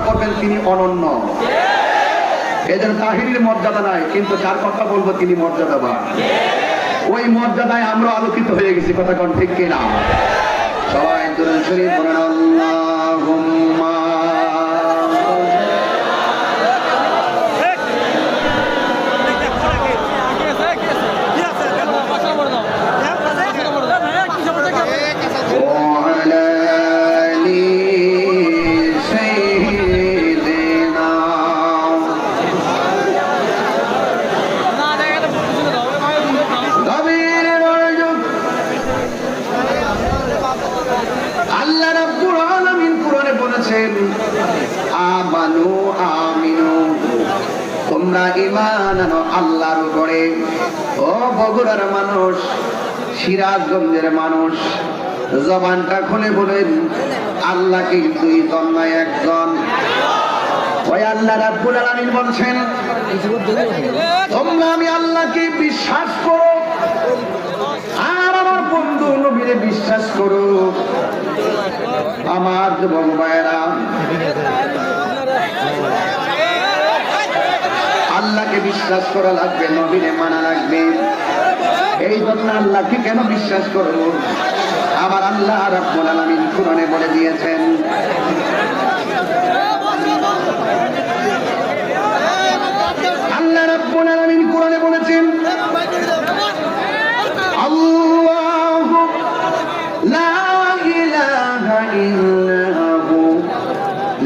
করবেন তিনি অনন্য। এজন্য তাহিরির মর্যাদা নাই, কিন্তু যার কথা বলবো তিনি মর্যাদাবান। ওই মর্যাদায় আমরা আলোকিত হয়ে গেছি, কথা কোন ঠিক কিনা? সবাই দুরূদ শরীফ পড়েন আল্লাহুম্মা তোমরা ঈমান আনো আল্লাহর উপরে। ও বগুড়ার মানুষ, সিরাজগঞ্জের মানুষ, জবানটা খুলে বলেন আল্লাহ কিন্তু দুইজন নয়, একজন। ওই আল্লাহ রাব্বুল আলামিন বলছেন তোমরা আমি আল্লাহকে বিশ্বাস করো আর আমার বন্ধু নবীরে বিশ্বাস করো। আমার যুবক ভাইয়েরা, আল্লাহকে বিশ্বাস করা লাগবে, নবীরে মানা লাগবে। এই জন্য আল্লাহকে কেন বিশ্বাস করব? আমার আল্লাহ রাব্বুল আলামিন কোরআনে বলে দিয়েছেন, আল্লাহ রাব্বুল আলামিন কোরআনে বলেছেন আল্লাহু লা ইলাহা ইল্লা হু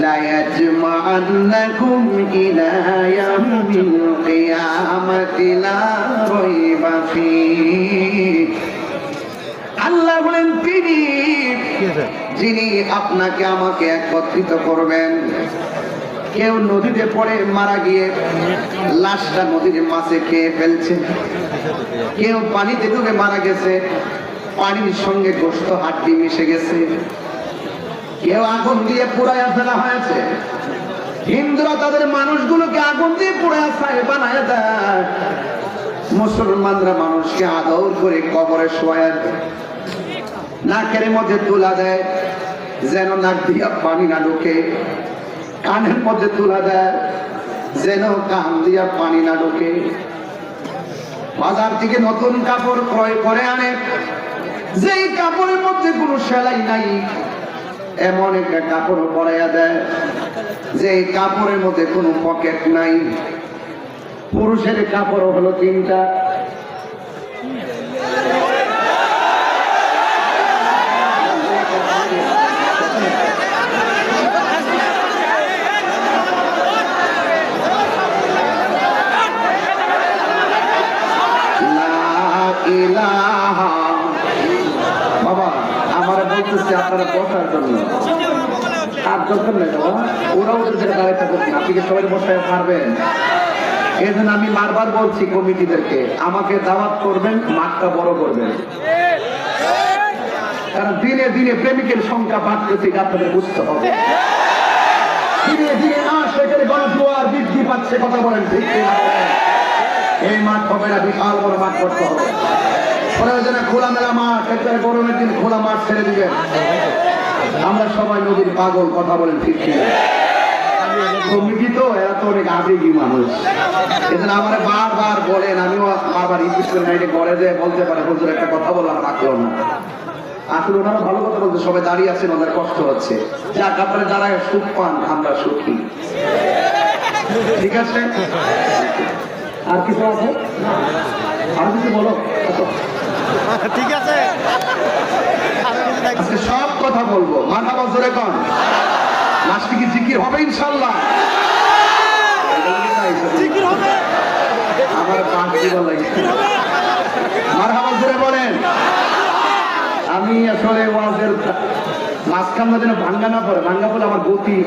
লা ইয়াজমা'আন্নাকুম ইলা ইয়াউমিল কিয়ামাতি লা রাইবা ফীহি। আল্লাহ বলেন তিনি যিনি আপনাকে আমাকে একত্রিত করবেন। কেউ নদীতে পড়ে মারা গিয়ে লাশটা নদীর মাছে খেয়ে ফেলছে, কেউ পানিতে ডুবে মারা গেছে, পানির সঙ্গে গোশত হাড্ডি মিশে গেছে, কেউ আগুন দিয়ে পুড়াইয়া ফেলা হয়েছে। হিন্দুরা তাদের মানুষগুলোকে আগুন দিয়ে পুড়াইয়া ছাই বানায় দেয়, মুসলমানরা মানুষকে আদর করে কবরে শোয়া দেয়, নাকের মধ্যে তুলা দেয় যেন নাক দিয়া পানি না ঢোকে, কানের মধ্যে তুলা দেয় যেন কান দিয়া পানি না ঢোকে। বাজার থেকে নতুন কাপড় ক্রয় করে আনে, যেই কাপড়ের মধ্যে কোনো সেলাই নাই এমন একটা কাপড় পরাইয়া দেয়, যে কাপড়ের মধ্যে কোনো পকেট নাই। পুরুষের কাপড় হলো তিনটা, বাবা আমার বলতেছে আপনারা বসার জন্য, আর দরকার নেই বাবা, ওরাও দাঁড়াইতে করছেন, আপনি কি সবাই বসায় পারবেন? এই জন্য আমি বারবার বলছি কমিটিদেরকে আমাকে দাওয়াত করবেন, মাঠটা বড় করবেন, কারণ দিনে দিনে প্রেমিকের সংখ্যা বাড়তেছে, আপনাদের বুঝতে হবে। দিনে দিনে সেখানে গণজোয়ার বৃদ্ধি পাচ্ছে, কথা বলেন ঠিক কিনা? এই মাঠ হবে না, বিশাল বড় মাঠ করতে হবে। প্রয়োজনে খোলামেলা মাঠ, একটা গরমের দিন খোলা মাঠ ছেড়ে দিবেন। আমরা সবাই নদীর পাগল, কথা বলেন ঠিক কিনা? কমিটি তো এরা তো অনেক আবেগী মানুষ, এজন্য আমার বারবার বলেন, আমিও বারবার রিকোয়েস্ট করি না, এটা গড়ে দিয়ে বলতে পারে হুজুর একটা কথা বললাম, রাখলো না। আসলে ওনারা ভালো কথা বলতে, সবাই দাঁড়িয়ে আছেন, ওদের কষ্ট হচ্ছে, যাক আপনারা যারা সুখ পান আমরা সুখী, ঠিক আছে? আর কিছু আছে? আর কিছু বলো, ঠিক আছে? সব কথা বলবো, মারহাবা জোরে কোন। লাস্টে কি জিকির হবে ইনশাআল্লাহ? আমার মারহাবা জোরে বলেন। আমি আসলে ওয়াজের মাঝখান যেন ভাঙ্গা না পড়ে, ভাঙ্গা পড়লে আমার গতি,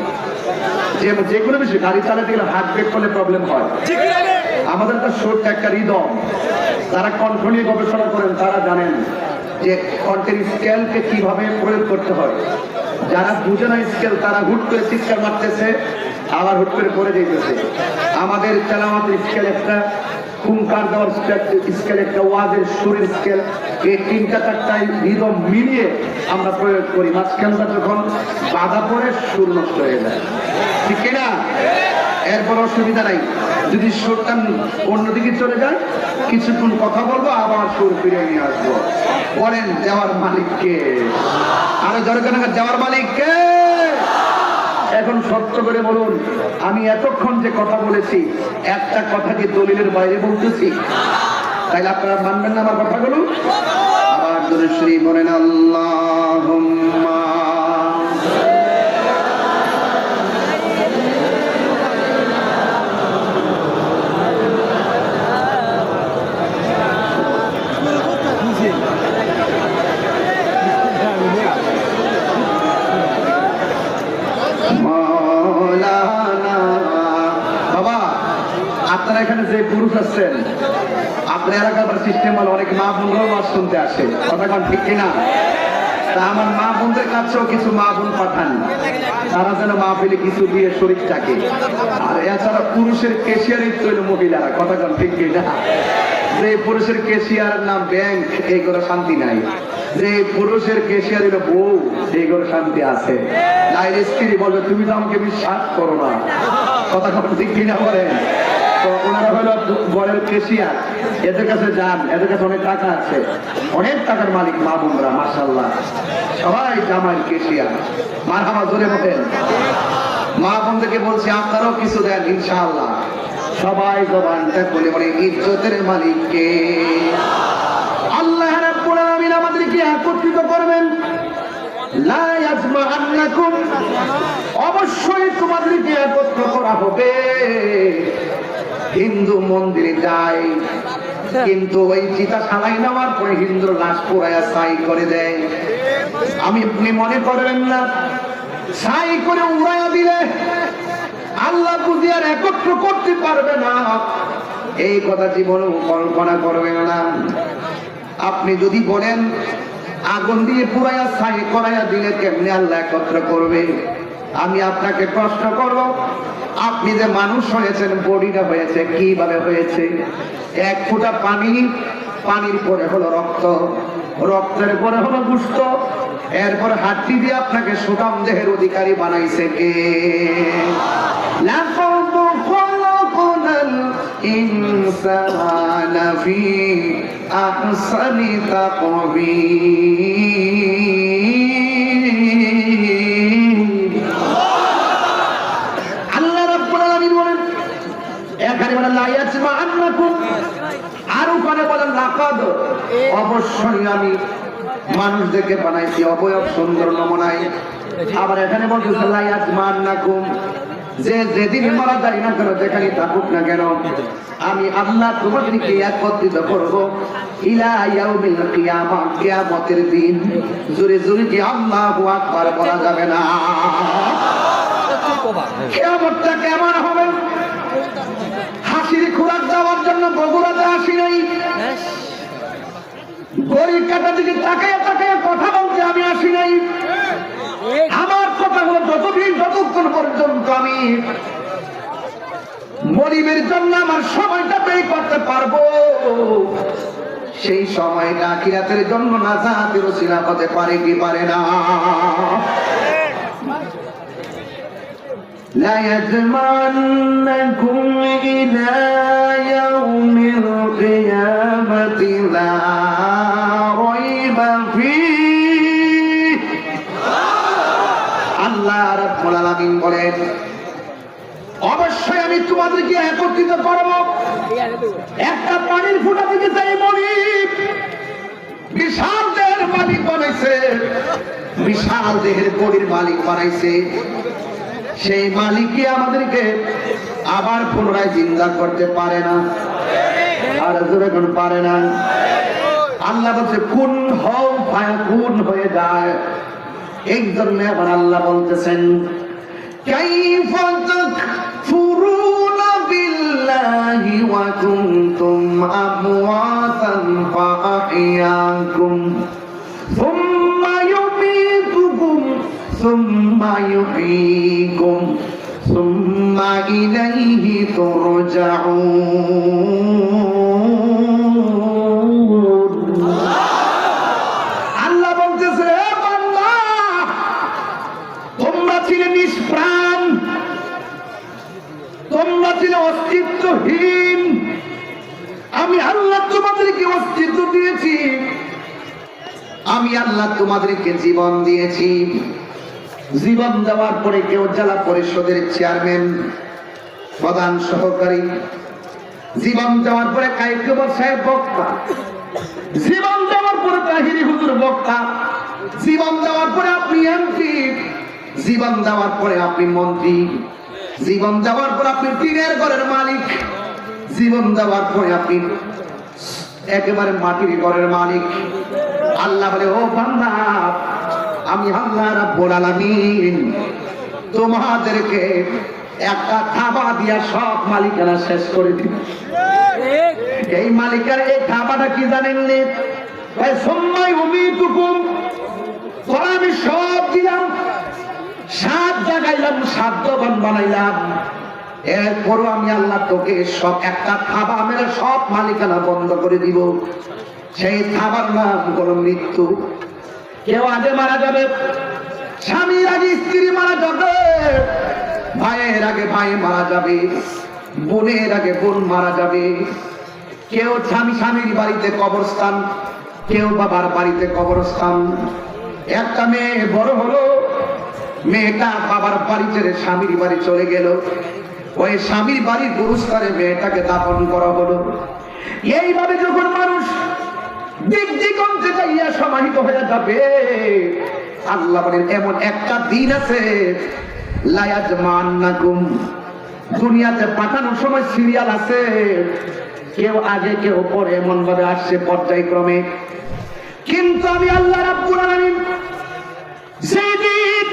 যে কোনো বিষয় গাড়ি চালাতে গেলে হাত ব্রেক করলে প্রবলেম হয়। আমাদের তো ছোট্ট একটা হৃদয়, যারা কণ্ঠ নিয়ে গবেষণা করেন তারা জানেন যে কণ্ঠের স্কেলকে কিভাবে প্রয়োগ করতে হয়। যারা বুঝে না স্কেল, তারা হুট করে চিৎকার মারতেছে, আবার হুট করে পড়ে যেতেছে। আমাদের তেলাওয়াতের স্কেল একটা, হুঙ্কার দেওয়ার স্কেল একটা, ওয়াজের সুরের স্কেল, এই তিনটা চারটায় হৃদয় মিলিয়ে আমরা প্রয়োগ করি। মাঝখানটা যখন বাধা পড়ে সুর নষ্ট হয়ে যায়। ঠিক কিনা? এরপর অসুবিধা নাই, যদি সুরটা অন্যদিকে চলে যায় কিছুক্ষণ কথা বলবো, আবার সুর ফিরে নিয়ে আসবো। বলেন দেওয়ার মালিককে? আরো জোরে করে দেওয়ার মালিককে? এখন সত্য করে বলুন, আমি এতক্ষণ যে কথা বলেছি একটা কথা কি দলিলের বাইরে বলতেছি? তাইলে আপনারা মানবেন না আমার কথাগুলো? আবার জোরে শ্রী বলেন আল্লাহুম্মা। বাবা, আপনারা এখানে যে পুরুষ আছেন, আপনার এলাকার সিস্টেম হলো অনেক মা বোনরাও মাছ শুনতে আসে, কথা কোন ঠিক কিনা? তা আমার মা বোনদের কাছেও কিছু মা বোন পাঠান, তারা যেন মা পেলে কিছু দিয়ে শরীর থাকে। আর এছাড়া পুরুষের কেশিয়ারই তো হলো মহিলারা, কথা কোন ঠিক কিনা? যে পুরুষের কেশিয়ার নাম ব্যাংক, এই করে শান্তি নাই। যে পুরুষের কেশিয়ার হলো বউ, এই করে শান্তি আছে। নাইলে স্ত্রী বলবে তুমি তো আমাকে বিশ্বাস করো না, কথা কোন ঠিক কিনা বলেন? তো ওনারা হলো ঘরের কেশিয়ার, এদের কাছে যান, এদের কাছে অনেক টাকা আছে, অনেক টাকার মালিক মা বোনরা মাশাআল্লাহ, সবাই জামাইয়ের কেশিয়ার। মারহাবা জোরে বলেন। মা বোনদেরকে বলছি আপনারাও কিছু দেন ইনশাআল্লাহ। সবাই জবানটা বলে বলে ইজ্জতের মালিককে? আল্লাহ রাব্বুল আলামিন আমাদেরকে একত্রিত করবেন। লা ইয়াজমাআন্নাকুম, অবশ্যই তোমাদেরকে একত্র করা হবে। হিন্দু মন্দিরে যায়, কিন্তু ওই চিতা সালাই নেওয়ার পরে হিন্দু লাশ পোড়ায়া ছাই করে দেয়। আপনি মনে করবেন না ছাই করে উড়াইয়া দিলে আল্লাহ বুঝি আর একত্র করতে পারবে না, এই কথা জীবনেও কল্পনা করবেন না। আপনি যদি বলেন আগুন দিয়ে পুরাইয়া ছাই করাইয়া দিলে কেমনে আল্লাহ একত্র করবে, আমি আপনাকে প্রশ্ন করব, আপনি যে মানুষ হয়েছেন, বডিটা হয়েছে কিভাবে হয়েছে? এক ফোঁটা পানি, পানির পরে হলো রক্ত, রক্তের পরে হলো গোশত, এরপর হাড্ডি দিয়ে আপনাকে সুঠাম দেহের অধিকারী বানাইছে কে? লাকাদ খালাকনাল ইনসানা ফি আহসানি তাকবীর। আল্লাহ রাব্বুল আলামিন বলেন, এখানে বলেন লা ইয়াজমাআন্নাকুম, আর ওখানে বলেন লাকাদ, অবশ্যই আমি মানুষদেরকে বানাইছি অবয়ব সুন্দর নমুনায়। আবার এখানে বলতেছে লা ইয়াজমাআন্নাকুম, যে যেদিন মারা যায় না কেন, যেখানে থাকুক না কেন, আমি আল্লাহ তোমাদেরকে একত্রিত করব ইলা ইয়াউমিল কিয়ামা, কিয়ামতের দিন। জোরে জোরে কি আল্লাহু আকবার বলা যাবে না? কিয়ামতটা কেমন হবে? হাসির খোরাক দেওয়ার জন্য বগুড়াতে আসি নাই, গরিব কাটা দিকে তাকায় তাকায় কথা বলতে আমি আসি নাই। আমার কথা হলো যতক্ষণ পর্যন্ত আমি গরিবের জন্য আমার সময়টা ব্যয় করতে পারবো, সেই সময়টা আখিরাতের জন্য নাজাতের ওসিলা হতে পারে কি পারে না? লা ইয়াজমান্নাকুম ইলা ইয়াউমিল কিয়ামাতি লা রাইবা ফীহ। আল্লাহ রাব্বুল আলামিন বলেন, অবশ্যই আমি তোমাদেরকে একত্রিত করব। একটা পানির ফোঁটা থেকে যাই মনি বিশাল দেহের মালিক বানাইছে, বিশাল দেহের বডির মালিক বানাইছে, সেই মালিকই আমাদেরকে আবার পুনরায় জিন্দা করতে পারে না। আর জোরে কোন পারে না? আল্লাহ বলছে কুন হও, ফায়াকুন হয়ে যায়। এই জন্য আবার আল্লাহ বলতেছেন কাইফা তাকফুরুনা বিল্লাহি ওয়া কুনতুম আমওয়াতান ফাআহইয়াকুম সুম্মা ইউমীতুকুম সুম্মা ইউহয়ীকুম সুম্মা ইলাইহি তুরজাউন। আল্লাহ বলতেছে, হে বান্দা, তোমরা ছিলে নিষ্প্রাণ, ছিলে অস্তিত্বহীন, আমি আল্লাহ তোমাদেরকে অস্তিত্ব দিয়েছি, আমি আল্লাহ তোমাদেরকে জীবন দিয়েছি। জীবন দেওয়ার পরে কেউ জেলা পরিষদের চেয়ারম্যান, প্রধান সহকারী, জীবন দেওয়ার পরে কাইকবর সাহেব বক্তা, জীবন দেওয়ার পরে তাহিরি হুজুর বক্তা, জীবন দেওয়ার পরে আপনি এমপি, জীবন দেওয়ার পরে আপনি মন্ত্রী, জীবন দেওয়ার পর আপনি টিনের ঘরের মালিক, জীবন দেওয়ার পরে আপনি একেবারে মাটির ঘরের মালিক। আল্লাহ বলে, ও বান্দা, আমি আল্লাহ রাব্বুল আলামিন তোমাদেরকে একটা থাবা দিয়া সব মালিকানা শেষ করে দিই। এই মালিকার এই থাবাটা কি জানেন? সময় উমিতুকুম, আমি সব দিলাম, 7 জাগাইলাম, 7 দোকান বানাইলাম, এরপরও আমি আল্লাহ তোকে সব একটা থাবা মেরে সব মালিকানা বন্ধ করে দিব। সেই থাবার নাম হলো মৃত্যু। কেউ আগে মারা যাবে, স্বামীর আগে স্ত্রী মারা যাবে, ভাইয়ের আগে ভাই মারা যাবে, বোনের আগে বোন মারা যাবে। কেউ স্বামীর বাড়িতে কবরস্থান, কেউ বাবার বাড়িতে কবরস্থান। একটা মেয়ে বড় হলো, মেয়েটা বাবার বাড়ি ছেড়ে স্বামীর বাড়ি চলে গেল, ওই স্বামীর বাড়ির পুরস্কারে মেয়েটাকে দাফন করা হলো। এইভাবে যখন মানুষ দিক দিগন্তে যাইয়া সমাহিত হয়ে যাবে, আল্লাহ বলেন এমন একটা দিন আছে, লায়াজমান্নাকুম, দুনিয়াতে পাঠানোর সময় সিরিয়াল আছে, কেউ আগে কেউ পরে, এমন ভাবে আসছে পর্যায়ক্রমে। কিন্তু আমি আল্লাহ রাব্বুল আলামিন সেই দিন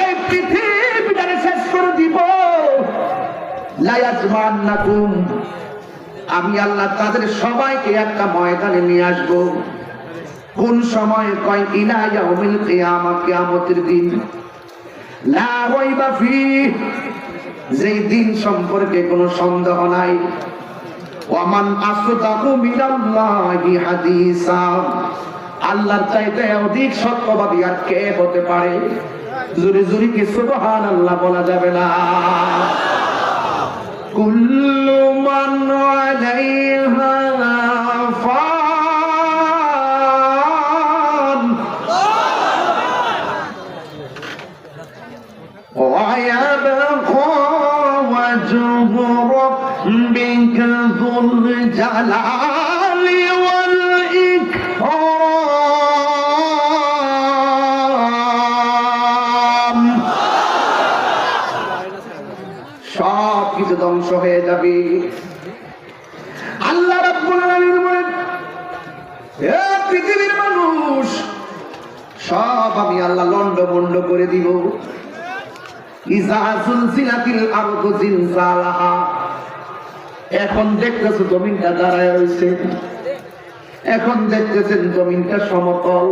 এই পৃথিবীটাকে শেষ করে দিব, লায়াজমান্নাকুম, আমি আল্লাহ তাদের সবাইকে একটা ময়দানে নিয়ে আসবো। কোন সময়? কয় ইলা ইয়াউমিল কিয়ামা, কিয়ামতের দিন। লা রাইবা ফীহ, যেই দিন সম্পর্কে কোনো সন্দেহ নাই। ওয়ামান আসদাকু মিনাল্লাহি হাদিসা, আল্লাহর চাইতে অধিক সত্যবাদী আর কে হতে পারে? জোরে জোরে কি সুবহানাল্লাহ বলা যাবে না? কুল্লু মান আলাইহা ফান ওয়া ইয়াবকা ওয়াজহু রাব্বিকা যুল জালালি ওয়াল ইকরাম। সব কিছু ধ্বংস হয়ে যাবে। আল্লাহ রাব্বুল আলামিন বলেন, হে পৃথিবীর মানুষ, সব আমি আল্লাহ লন্ডভন্ড করে দিব। ইযা যুলজিলাতিল আরদু জিলজালাহা, এখন দেখতেছো জমিনটা দাঁড়ায় রয়েছে, এখন দেখতেছেন জমিনটা সমতল।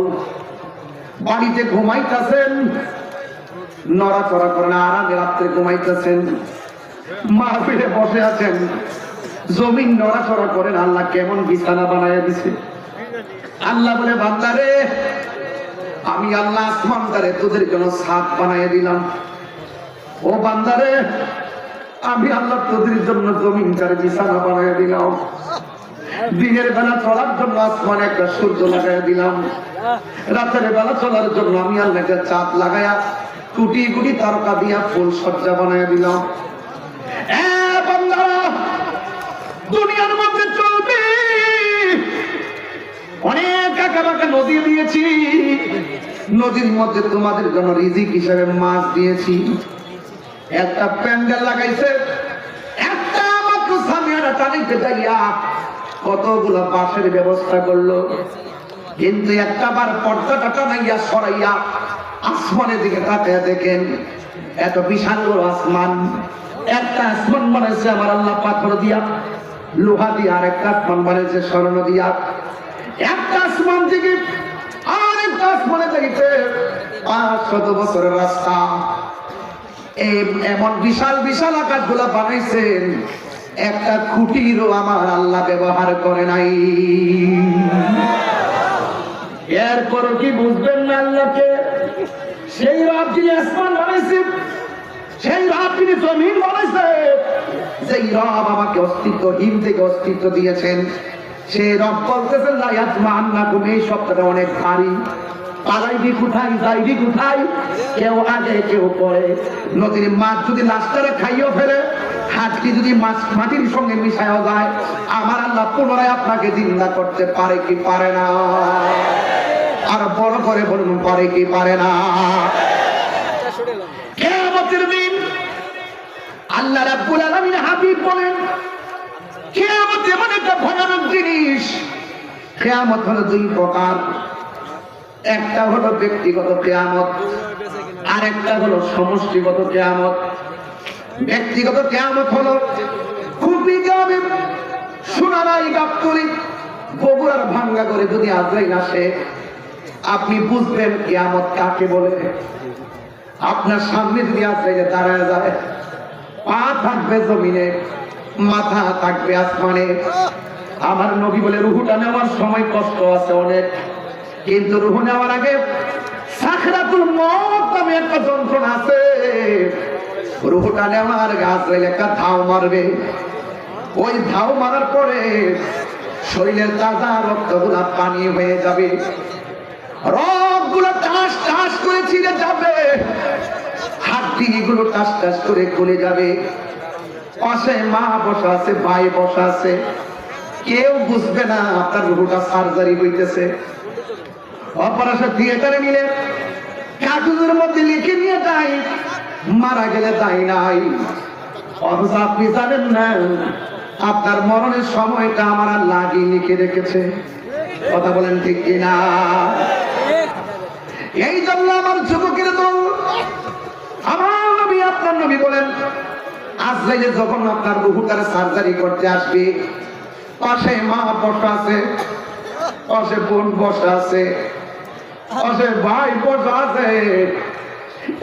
বাড়িতে ঘুমাইতেছেন, নড়াচড়া করেন, আরামে রাত্রে ঘুমাইতেছেন, মাহফিলে বসে আছেন, জমিন নড়াচড়া করেন। আল্লাহ কেমন বিছানা বানায় দিছে। আল্লাহ বলে, বান্দারে, আমি আল্লাহ আসমানটারে তোদের জন্য ছাদ বানায় দিলাম। ও বান্দারে, আমি আল্লাহ তোদের জন্য জমিনটারে বিছানা বানায় দিলাম। দিনের বেলা চলার জন্য আসমানে একটা সূর্য লাগাই দিলাম, রাতের বেলা চলার জন্য আমি আল্লাহ একটা চাঁদ লাগায়া কুটি কুটি তারকা দিয়া ফুল সজ্জা বানায় দিলাম। দুনিয়ার মধ্যে চলবে, অনেক আঁকা বাঁকা নদী দিয়েছি, নদীর মধ্যে তোমাদের জন্য রিজিক হিসেবে মাছ দিয়েছি। একটা প্যান্ডেল লাগাইছে, একটা মাত্র সামিয়ানা টানিতে যাইয়া কতগুলো বাঁশের ব্যবস্থা করলো, কিন্তু একটা বার পর্দাটা টানাইয়া সরাইয়া আসমানের দিকে তাকাইয়া দেখেন, এত বিশাল বড় আসমান। একটা আসমান বানাইছে আমার আল্লাহ পাথর দিয়া, লোহা দিয়া, আর একটা আসমান বানাইছে স্বর্ণ দিয়া। একটা আসমান থেকে আর একটা আসমানে যাইতে 500 বছরের রাস্তা। এমন বিশাল বিশাল আকাশগুলা বানাইছেন, একটা খুঁটিরও আমার আল্লাহ ব্যবহার করে নাই। এরপরও কি বুঝবেন না আল্লাহকে? সেই রব যিনি আসমান বানাইছে, সেই রব যিনি জমিন বানাইছে, যেই রব আমাকে অস্তিত্বহীন থেকে অস্তিত্ব দিয়েছেন, সে রব বলতেছেন লা ইয়াজমাআন্নাকুম, এই শব্দটা অনেক ভারী। পালাইবি কোথায়, যাইবি কোথায়? কেউ আগে কেউ পরে। নদীর মাছ যদি লাশটারে খাইও ফেলে, হাতটি যদি মাটির সঙ্গে মিশাইও যায়, আমার আল্লাহ পুনরায় আপনাকে জিন্দা করতে পারে কি পারে না? আর বড় করে বলুন, পারে কি পারে না? কিয়ামতের দিন আল্লাহ রাব্বুল আলামিন হাবিব বলেন, কিয়ামত এমন একটা ভয়ানক জিনিস। কিয়ামত হলো দুই প্রকার, একটা হলো ব্যক্তিগত কিয়ামত, আর একটা হলো সমষ্টিগত কিয়ামত। ব্যক্তিগত কিয়ামত হলো খুবই গ্রামে সোনারাই গাবতলী বগুড়ার ভাঙ্গা করে যদি আজরাইল আসে, আপনি বুঝবেন কিয়ামত কাকে বলে। আপনার সামনে যদি আজরাইল দাঁড়ায় যায়, পা থাকবে জমিনে, মাথা থাকবে আসমানে। আমার নবী বলে রুহুটা নেওয়ার সময় কষ্ট আছে অনেক, কিন্তু রুহু নেওয়ার আগে সাকরাতুল মওত নামে একটা যন্ত্রণা আছে। রুহুটা নেওয়ার আগে আজরাইল একটা ধাও মারবে। ওই ধাও মারার পরে শরীরের তাজা রক্তগুলা পানি হয়ে যাবে, রক্তগুলো টাস টাস করে ছিঁড়ে যাবে, হাড্ডি গুলো টাস টাস করে খুলে যাবে। পাশে মা বসা আছে, ভাই বসা আছে, কেউ বুঝবে না আপনার রুহুটা সার্জারি হইতেছে। অপারেশন থিয়েটারে নিলে কাগজের মধ্যে লিখে নিয়ে যায় মারা গেলে তাই নাই, অথচ আপনি জানেন না আপনার মরণের সময়টা আমার আল্লাহ আগেই লিখে রেখেছে। কথা বলেন ঠিক কিনা? এই জন্য আমার যুবকের দল, আমার নবী আপনার নবী বলেন, আজরাইল যখন আপনার রুহুটার সার্জারি করতে আসবে, পাশে মা বসা আছে, পাশে বোন বসা আছে, পাশে ভাই বসা আছে।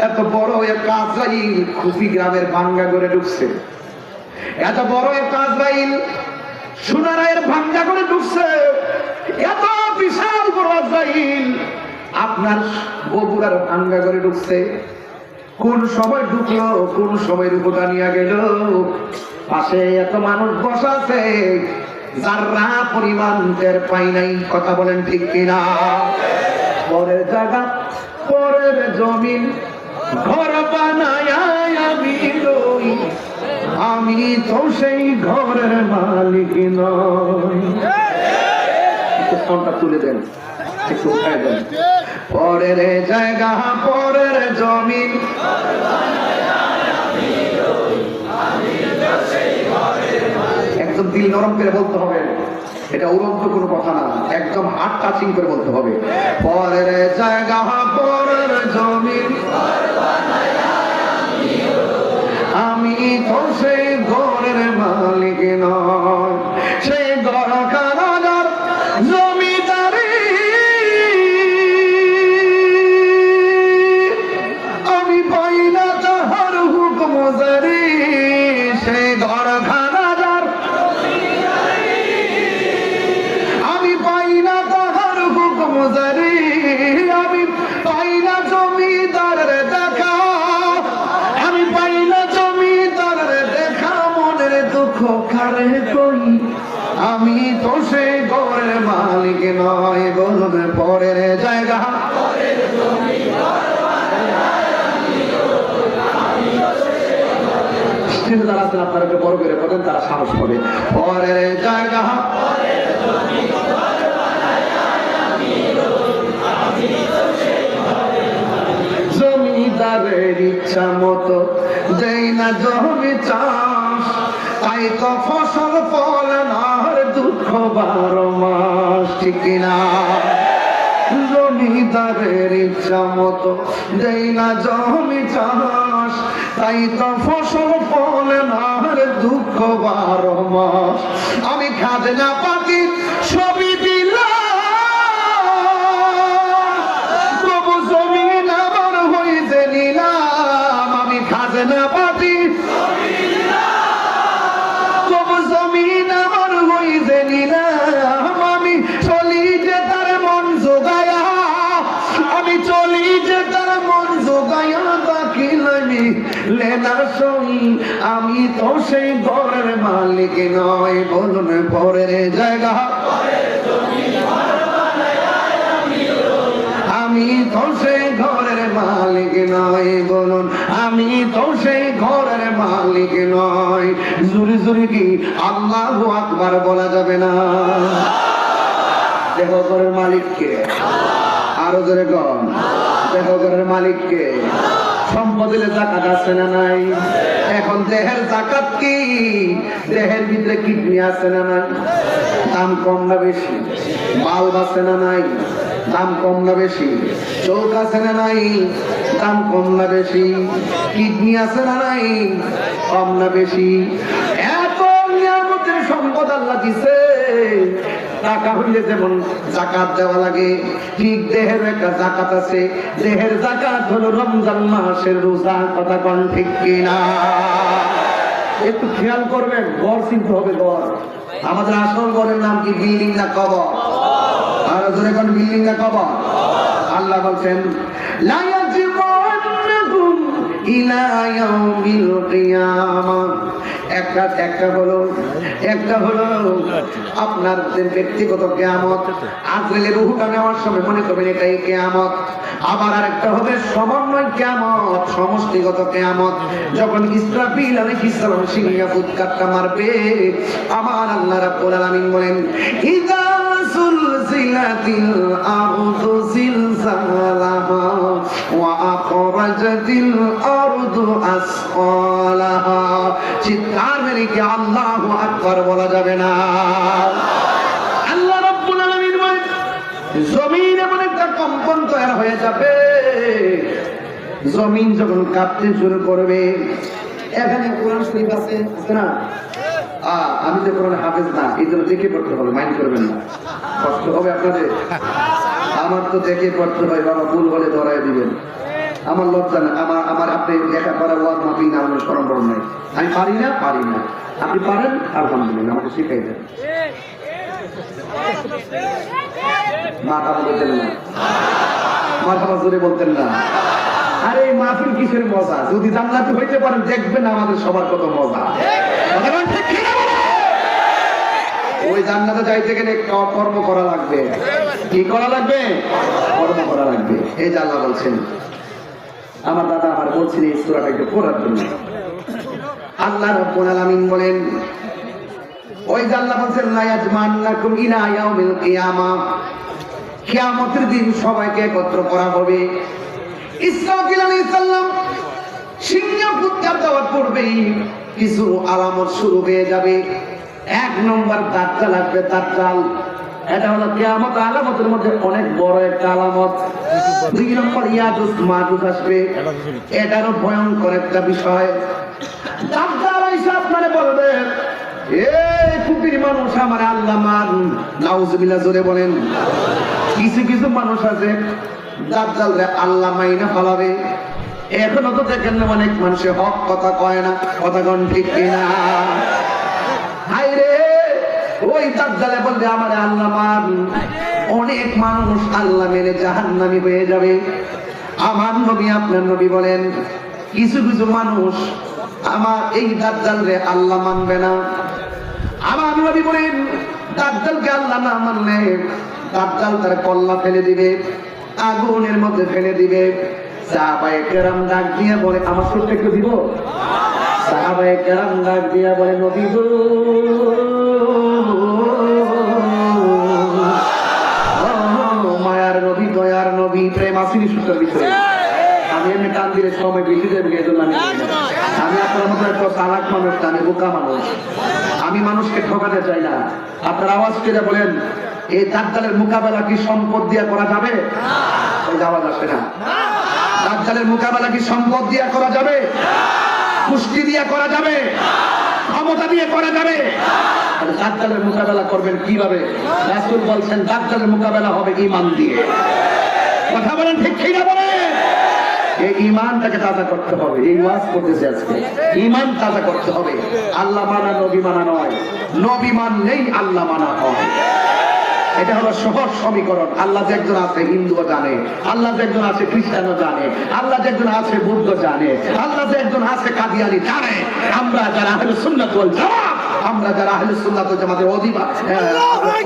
এত বড় এক আজরাইল খুবই গ্রামের ভাঙ্গা করে ঢুকছে। এত বড় এক আজরাইল সোনারায়ের ভাঙ্গা করে ঢুকছে। এত বিশাল বড় আজরাইল আপনার বগুড়ার ভাঙ্গা করে ঢুকছে। কোন সময় ঢুকলো, কোন সময় রূপটা নিয়ে গেল। পাশে এত মানুষ বসা আছে, যারা পরিমাণ টের পাই নাই। কথা বলেন ঠিক কিনা? পরের জায়গা, পরের জমিন, ঘর বানায় আমি রই, আমি তো সেই ঘরের মালিক নই। ফোনটা তুলে দেন, একটু উঠায় দেন। পরের জায়গা, পরের জমিন, একদম দিল নরম করে বলতে হবে, এটা উড়ন্ত কোনো কথা না, একদম হার্ট টাচিং করে বলতে হবে। পরের জায়গা, পরের জমিন, আমি তো সেই ঘরের মালিক নয়, সেই ঘর কারাগার জমিদারি আমি পাই না তাহার হুকুম জারি, সেই ঘর কারাগার আমি পাই না তাহার হুকুম জারি, আমি পাই না জমিদারের দেখা, আমি পাই না জমিদারের দেখা, মনের দুঃখ কারে কই, আমি তো সে ঘরের মালিক নয়। বলুন পরের জায়গা, যারা আছেন আপনারা বড় করে বলেন, তারা সাহস পাবে। পরের জায়গা, জমিদারের ইচ্ছা মতো দেই না জমি চাষ, তাই তো ফসল ফলে না, দুঃখ 12 মাস। ঠিক কিনা? জমিদারের ইচ্ছা মতো দেই না জমি চাষ, তাই তো ফসল ফলে না, দুঃখ 12 মাস। আমি খাজনা পাতি সবই দিলাম, তবু জমিন আমার হইতে নিলাম। আমি খাজনা পাতি তবু জমিন আমার হইতে নিলাম। আমি চলি যে তার মন জোগায়া, আমি চলি যে তার মন জোগায়া, বাকি আমি লেনা সই আমি তো সেই ঘরের মালিক নয়, বলুন পরের জায়গা। আমি তো সেই ঘরের মালিক নয়, বলুন আমি তো সেই ঘরের মালিক নয়। জোরে জোরে কি আল্লাহু আকবার বলা যাবে না? দেহ ঘরের মালিককে, আরো জোরে কন, দেহ ঘরের মালিককে। সম্পদ দিলে জাকাত আছে না নাই? এখন দেহের জাকাত কি? দেহের ভিতরে কিডনি আছে না নাই? দাম কম না বেশি? বাল্ব আছে না নাই? দাম কম না বেশি? চোখ আছে না নাই? দাম কম না বেশি? কিডনি আছে না নাই? কম না বেশি? এত নিয়ামতের সম্পদ আল্লাহ দিছে। টাকা হইলে যেমন জাকাত দেওয়া লাগে, ঠিক দেহের একটা জাকাত আছে। দেহের জাকাত হলো রমজান মাসের রোজা। কথা কোন ঠিক কিনা? একটু খেয়াল করবেন, ঘর চিনতে হবে। ঘর আমাদের আসল ঘরের নাম কি? বিল্ডিং না কবর? আর জোরে কোন বিল্ডিং না কবর? আল্লাহ বলছেন লা ইয়াজমান্নাকুম ইলা ইয়াউমিল কিয়ামাহ। একটা হলো আপনার ব্যক্তিগত কিয়ামত, আজরাইলের রূহটা নেওয়ার সময় মনে করবেন এটাই কিয়ামত। আবার আরেকটা হবে সমন্বয় কিয়ামত, সমষ্টিগত কিয়ামত। যখন ইসরাফিল আলাইহিস সালাম সিংহা ফুৎকারটা মারবে, আমার আল্লাহ রাব্বুল আলামিন বলেন ইযা সুলসিলাতিল আরদু জিলজালাহা ওয়া আখরাজাতিল আরদু আসকালাহা। চিৎকার মেরে কি আল্লাহু আকবার বলা যাবে না? আল্লাহ রাব্বুল আলামিন বলেন জমিন এমন একটা কম্পন তৈরি হয়ে যাবে, জমিন যখন কাঁপতে শুরু করবে। এখানে কোরআন শরীফ আছে না? আমি যে কোরআন হাফেজ না, এই জন্য দেখে পড়তে হবে, মাইন্ড করবেন না, কষ্ট হবে আপনাদের। আমার তো দেখে পড়তে হয়, বাবা ভুল হলে ধরাই দিবেন। আমার লজ্জা না, আমার আপনি লেখাপড়া ওয়াজ মাফি না, আমার স্মরণ করুন নাই। আমি পারি না। আপনি পারেন, আলহামদুলিল্লাহ, আমাকে শিখাই দেন। মা বাবা বলতেন না, মা বাবা জোরে বলতেন না। আরে মাহফিল কিসের মজা? যদি জান্নাতে হইতে পারেন দেখবেন আমাদের সবার কত মজা। ওই জান্নাতে যাইতে গেলে কর্ম করা লাগবে। কি করা লাগবে? কর্ম করা লাগবে। এই যে আল্লাহ বলছেন, আমার দাদা আমার বলছেন এই সূরাটা একটু পড়ার জন্য। আল্লাহ রাব্বুল আলামিন বলেন, ওই যে আল্লাহ বলছেন লা ইয়াজমান্নাকুম ইলা ইয়াউমিল কিয়ামাহ, কিয়ামতের দিন সবাইকে একত্র করা হবে। ইসরাফিল আলাইহিস সালাম সিংহ ফুৎকার দেওয়ার পূর্বেই কিছু আলামত শুরু হয়ে যাবে। এক নম্বর দাজ্জাল আসবে। দাজ্জাল এটা হলো কিয়ামত আলামতের মধ্যে অনেক বড় একটা আলামত। দুই নম্বর ইয়াজুজ মাজুজ আসবে, এটারও ভয়ঙ্কর একটা বিষয়। দাজ্জাল এসে আপনারা বলবেন এই কুপির মানুষ আমার আল্লাহ মান, নাউজুবিল্লাহ জোরে বলেন। কিছু কিছু মানুষ আছে দাজ্জাল রে আল্লাহ মাইনা ফলাবে। এখনো তো দেখেন না অনেক মানুষের হক কথা কয় না। কথা কোন ঠিক কিনা? হায়রে ওই দাজ্জালে বলবে আমার আল্লাহ মান, অনেক মানুষ আল্লাহ মেনে জাহান্নামী হয়ে যাবে। আমার নবী আপনার নবী বলেন কিছু কিছু মানুষ আমার এই দাজ্জাল রে আল্লাহ মানবে না। আমার নবী বলেন দাজ্জালকে আল্লাহ না মানলে দাজ্জাল তার কল্লা ফেলে দিবে, আগুনের মধ্যে ফেলে দিবে। সাহাবায়ে কেরাম ডাক দিয়ে বলে আমার ছোট্ট একটু দিব। সাহাবায়ে কেরাম ডাক দিয়ে বলে নবী গো, মায়ার নবী, দয়ার নবী, প্রেম আসিনি সুতার বিষয়। আমি এমনি টান দিলে সময় বেশি দেবে, এই জন্য আমি আপনার মতো একটা চালাক মানুষ, আমি বোকা মানুষ, আমি মানুষকে ঠকাতে চাই না। আপনার আওয়াজ কেটে বলেন এই দাজ্জালের মোকাবেলা কি সম্পদ দিয়ে করা যাবে? ওই আওয়াজ আসে না। দাজ্জালের মোকাবেলা কি সম্পদ দিয়ে করা যাবে? কুষ্টি দিয়ে করা যাবে? ক্ষমতা দিয়ে করা যাবে? দাজ্জালের মোকাবেলা করবেন কিভাবে? রাসূল বলছেন দাজ্জালের মোকাবেলা হবে ঈমান দিয়ে। কথা বলেন ঠিক কিনা বলেন? এই ঈমানটাকে তাজা করতে হবে। এই ওয়াজ করতেছে আজকে, ঈমান তাজা করতে হবে। আল্লাহ মানা নবী মানা নয়, নবী মানলেই আল্লাহ মানা হয়। এটা হলো সহজ সমীকরণ। আল্লাহ যে একজন আছে হিন্দুও জানে, আল্লাহ যে একজন আছে খ্রিস্টানও জানে, আল্লাহ যে একজন আছে বুদ্ধ জানে, আল্লাহ যে একজন আছে কাদিয়ানি জানে। আমরা যারা আহলে সুন্নাত ওয়াল জামাত, আমরা যারা আহলে সুন্নাত ওয়াল জামাতের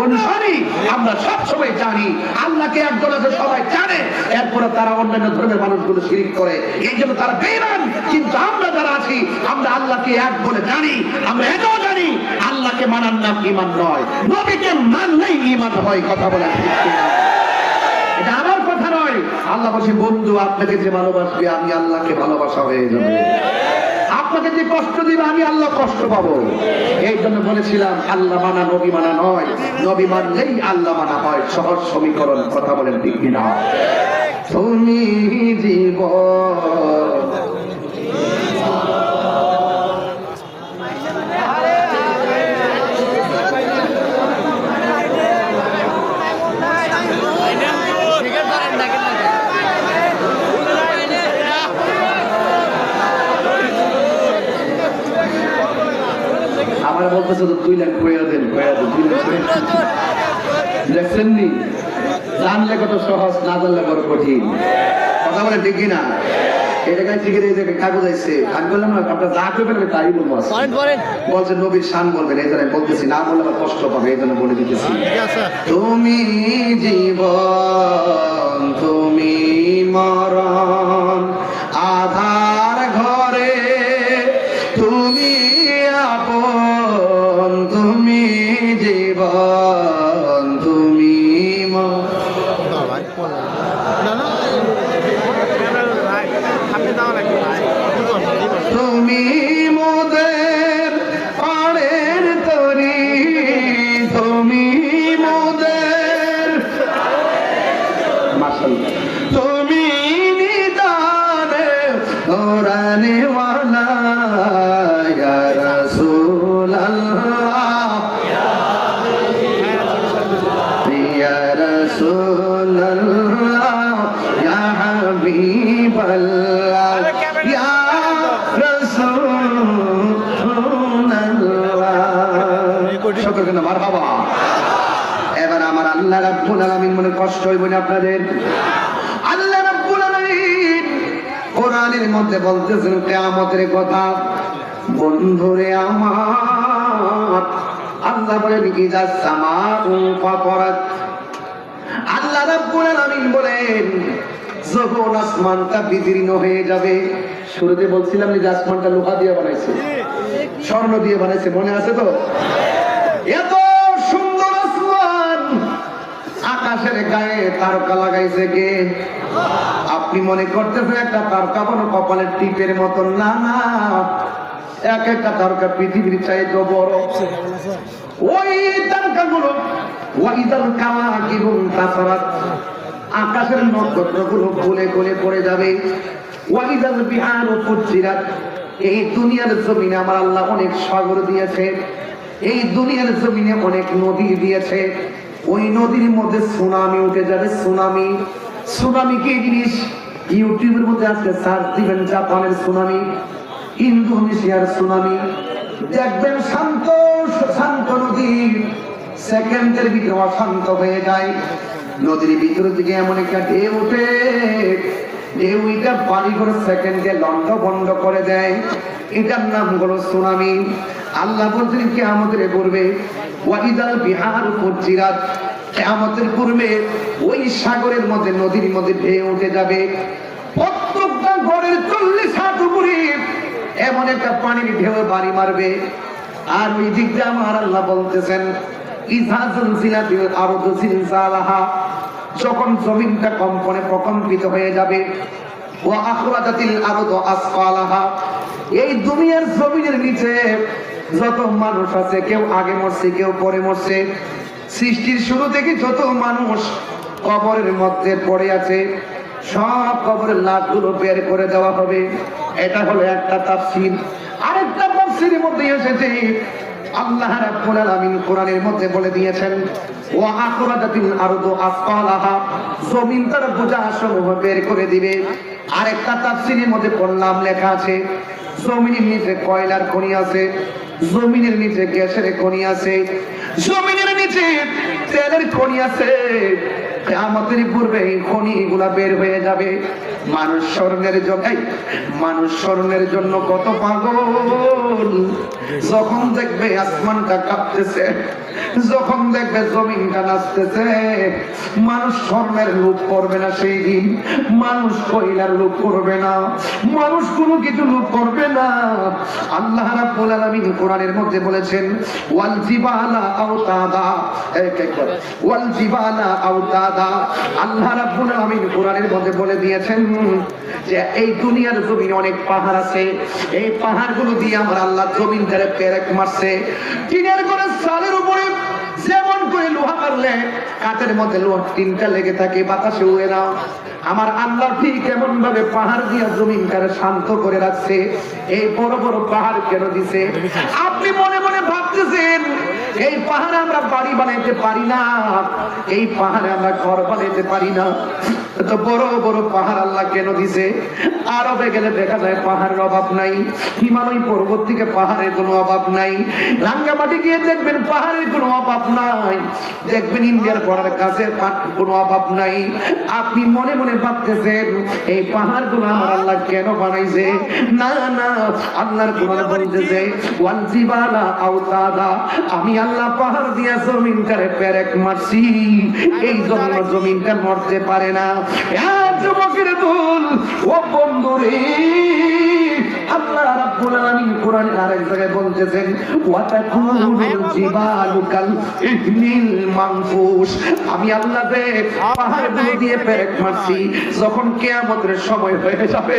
অনুসারী, আমরা সব সময় জানি আল্লাহকে একজন আছে, সবাই জানে। এরপরে তারা অন্যান্য ধর্মের মানুষগুলো শিরক করে, এই জন্য তারা বেঈমান। কিন্তু আমরা যারা আছি, আমরা আল্লাহকে এক বলে জানি। আমরা এটাও জানি আল্লাহকে মানার নাম ঈমান নয়, নবীকে মানলেই ঈমান হয়। কথা বলা ঠিক কিনা? এটা আমার কথা নয়। আল্লাহ বলছে, বন্ধু আপনাকে যে ভালোবাসবে আমি আল্লাহকে ভালোবাসা হয়ে যাবে, আপনাকে যে কষ্ট দিবে আমি আল্লাহ কষ্ট পাবো। এই জন্য বলেছিলাম আল্লাহ মানা নবী মানা নয়, নবী মানলেই আল্লাহ মানা হয়। সহজ সমীকরণ। কথা বলেন ঠিক কিনা? তুমি জীবন আমার বলতেছে তো 2 লাখ কইয়া দেন, 2 লাখ দেখছেন নি? জানলে কত সহজ, না জানলে বড় কঠিন। কথা বলে ঠিক কিনা? এই জায়গায় ঠিক এই জায়গায় কাগজ আইছে, আমি বললাম না আপনার যা করবেন তাই বলবো। বলছে নবীর শান বলবেন, এই জন্য বলতেছি, না বললে আবার কষ্ট পাবে, এই জন্য বলে দিতেছি। তুমি জীবন তুমি মরণ, আধার ঘরে তুমি আপন, তুমি জীবন তুমি তুমি মোদের পাড়ের তরি, তুমি মোদের মাশাআল্লাহ, তুমি নিদানে কোরআনে ওয়ালা ইয়া রাসূলুল্লাহ, ইয়া রাসূলুল্লাহ, ইয়া হাবিবাল্লাহ, ইয়া মারহাবা। এবার আমার আল্লাহ রাব্বুল আলামিন মনে কষ্ট হইব না আপনাদের? আল্লাহ রাব্বুল আলামিন কোরআনের মধ্যে বলতেছেন কিয়ামতের কথা। বন্ধুরে আমার, আল্লাহ বলেন ইযা সামাউ ফাতারাত, আল্লাহ রাব্বুল আলামিন বলেন যখন আসমানটা বিদীর্ণ হয়ে যাবে। শুরুতে বলছিলাম যে আসমানটা লোহা দিয়ে বানাইছে, স্বর্ণ দিয়ে বানাইছে, মনে আছে তো? এত সুন্দর আসমান, আকাশের গায়ে তারকা লাগাইছে কে? আপনি মনে করতেছেন একটা তারকা বানো কপালের টিপের মতন? না না, এক একটা তারকা পৃথিবীর চাইতে বড়। ওই তারকাগুলো ওয়াইদাল কাওয়াকিবুন তাসারাত, আকাশের নক্ষত্রগুলো গলে গলে পড়ে যাবে। ওয়াইদাল বিহারু ফুজ্জিরাত, এই দুনিয়ার জমিনে আমার আল্লাহ অনেক সাগর দিয়েছে, এই দুনিয়ার জমিনে অনেক নদী দিয়েছে। ওই নদীর মধ্যে সুনামি উঠে যাবে। সুনামি, সুনামি কি জিনিস? ইউটিউবের মধ্যে আজকে সার্চ দিবেন, জাপানের সুনামি, ইন্দোনেশিয়ার সুনামি, দেখবেন শান্ত শান্ত নদী সেকেন্ডের ভিতরে অশান্ত হয়ে যায়। নদীর ভিতর থেকে এমন একটা ঢেউ ওঠে, ঢেউটা পানি করে সেকেন্ডে লন্ড বন্ড করে দেয়। এটার নাম হলো সুনামি। আল্লাহ বলছেন কিয়ামতের পূর্বে ওয়াইদাল বিহারু ফুজ্জিরাত, কিয়ামতের পূর্বে ওই সাগরের মধ্যে নদীর মধ্যে ঢেউ উঠে যাবে। প্রত্যেকটা ঘরের 40 হাত উপরে এমন একটা পানির ঢেউ বাড়ি মারবে। আর ওই দিক দিয়ে আমার আল্লাহ বলতেছেন ইযা যুলজিলাতিল আরদু জিলজালাহা, যখন জমিনটা কম্পনে প্রকম্পিত হয়ে যাবে। ওয়া আখরাজাতিল আরদু আসফালাহা, এই দুনিয়ার জমিনের নিচে যত মানুষ আছে, কেউ আগে মরছে কেউ পরে মরছে, সৃষ্টির শুরু থেকে যত মানুষ কবরের মধ্যে পড়ে আছে, সব কবরের লাশগুলো বের করে দেওয়া হবে। এটা হলো একটা তাফসীর। আরেকটা তাফসীরের মধ্যে এসেছে আল্লাহ রাব্বুল আলামিন কোরআনের মধ্যে বলে দিয়েছেন ওয়া আখরাজাতিল আরদু আসফালাহা, জমিন তার বোঝাসমূহ বের করে দিবে। আরেকটা তাফসীরের মধ্যে পড়লাম লেখা আছে জমিনের নিচে কয়লার খনি আছে, জমিনের নিচে গ্যাসের খনি আছে, জমিনের নিচে তেলের খনি আছে, কিয়ামতের পূর্বে এই খনিগুলা বের হয়ে যাবে। মানুষ স্বর্ণের জন্য কত পাগল। যখন দেখবে আসমানটা কাঁপতেছে, যখন দেখবে জমিনটা নাচতেছে, মানুষ স্বর্ণের লোভ করবে না। সেই দিন মানুষ কয়লার লোভ করবে না, মানুষ কোনো কিছু লোভ করবে না। আল্লাহ রাব্বুল আলামিন কোরআনের মধ্যে বলেছেন ওয়াল জিবালা আওতাদা, ওয়াল জিবালা আওতাদা। আল্লাহ রাব্বুল আলামিন কোরআনের মধ্যে বলে দিয়েছেন যে এই দুনিয়ার জমিনে অনেক পাহাড় আছে, এই পাহাড়গুলো দিয়ে আমার আল্লাহ জমিনটারে পেরেক মারছে। টিনের করে চালের উপরে যেমন করে লোহা মারলে কাঠের মধ্যে লোহার টিনটা লেগে থাকে, বাতাসে উড়ে না, আমার আল্লাহ ঠিক এমন ভাবে পাহাড় দিয়ে জমিনটারে শান্ত করে রাখছে। এই বড় বড় পাহাড় কেন দিছে? আপনি মনে মনে ভাবতেছেন এই পাহাড়ে আমরা বাড়ি বানাইতে পারি না, এই পাহাড়ে আমরা ঘর বানাইতে পারি না, তো বড় বড় পাহাড় আল্লাহ কেন দিছে? আরবে গেলে দেখা যায় পাহাড়ের অভাব নাই, হিমালয় পর্বত থেকে পাহাড়ের কোনো অভাব নাই, রাঙ্গামাটি গিয়ে দেখবেন পাহাড়ের কোনো অভাব নাই, দেখবেন ইন্ডিয়ার বর্ডার কাছে কোনো অভাব নাই। আপনি মনে মনে ভাবতেছেন এই পাহাড়গুলো আমার আল্লাহ কেন বানাইছে? না না, আল্লাহর কোরআন বলতেছে ওয়াল জিবালা আওতাদা, আমি আল্লাহ পাহাড় দিয়া জমিনটারে পেরেক মারছি, এই জন্য জমিনটা মরতে পারে না। যুবকের দল, ও বন্ধুরে, আল্লাহ রাব্বুল আলামিন কোরআনের আরেক জায়গায় বলতেছেন ওয়াতাকুনুল জিবালু কাল ইহনিল মানফুস, আমি আল্লাহ যে পাহাড়গুলো দিয়ে পেরেক মারছি, যখন কিয়ামতের সময় হয়ে যাবে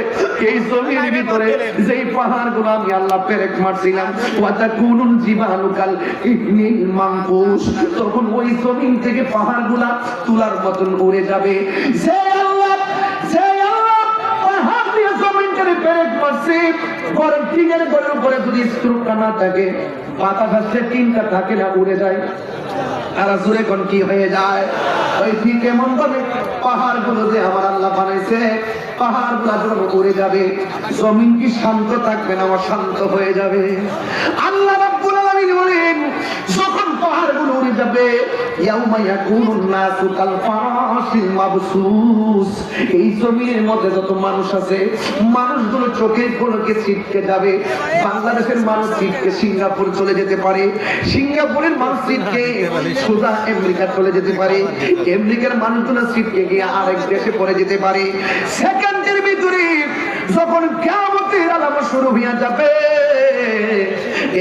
এই জমিনের ভিতরে যেই পাহাড়গুলো আমি আল্লাহ পেরেক মারছিলাম, ওয়াতাকুনুল জিবালু কাল ইহনিল মানফুস, তখন ওই জমিন থেকে পাহাড়গুলা তুলার মতন উড়ে যাবে। যে আল্লাহ পাহাড় দিয়ে জমিনটারে পেরেক মারছে, ঘরের টিনের ঘরের উপরে যদি স্ক্রুটা না থাকে, পাতা গাছের টিনটা থাকে না, উড়ে যায়। আর জোরে কোন কি হয়ে যায়? ওই ঠিক এমন ভাবে পাহাড় গুলো যে আমার আল্লাহ বানাইছে, পাহাড় গুলা যখন উড়ে যাবে, জমিন কি শান্ত থাকবে না? অশান্ত হয়ে যাবে। আল্লাহ রাব্বুল আলামিন বলেন যখন পাহাড় গুলো উড়ে যাবে, ইয়াউমা ইয়াকুনুন নাসু কাল ফারাশিল মাবসুস, এই জমিনের মধ্যে যত মানুষ আছে, মানুষগুলো চোখের পলকে ছিটকে যাবে। বাংলাদেশের মানুষ ছিটকে সিঙ্গাপুর চলে যেতে পারে, সিঙ্গাপুরের মানুষ ছিটকে সোজা আমেরিকা চলে যেতে পারে, আমেরিকার মানুষগুলো ছিটকে গিয়ে আরেক দেশে পড়ে যেতে পারে। সেকেন্ডের ভিতরে যখন কিয়ামতের আলামত শুরু হয়ে যাবে,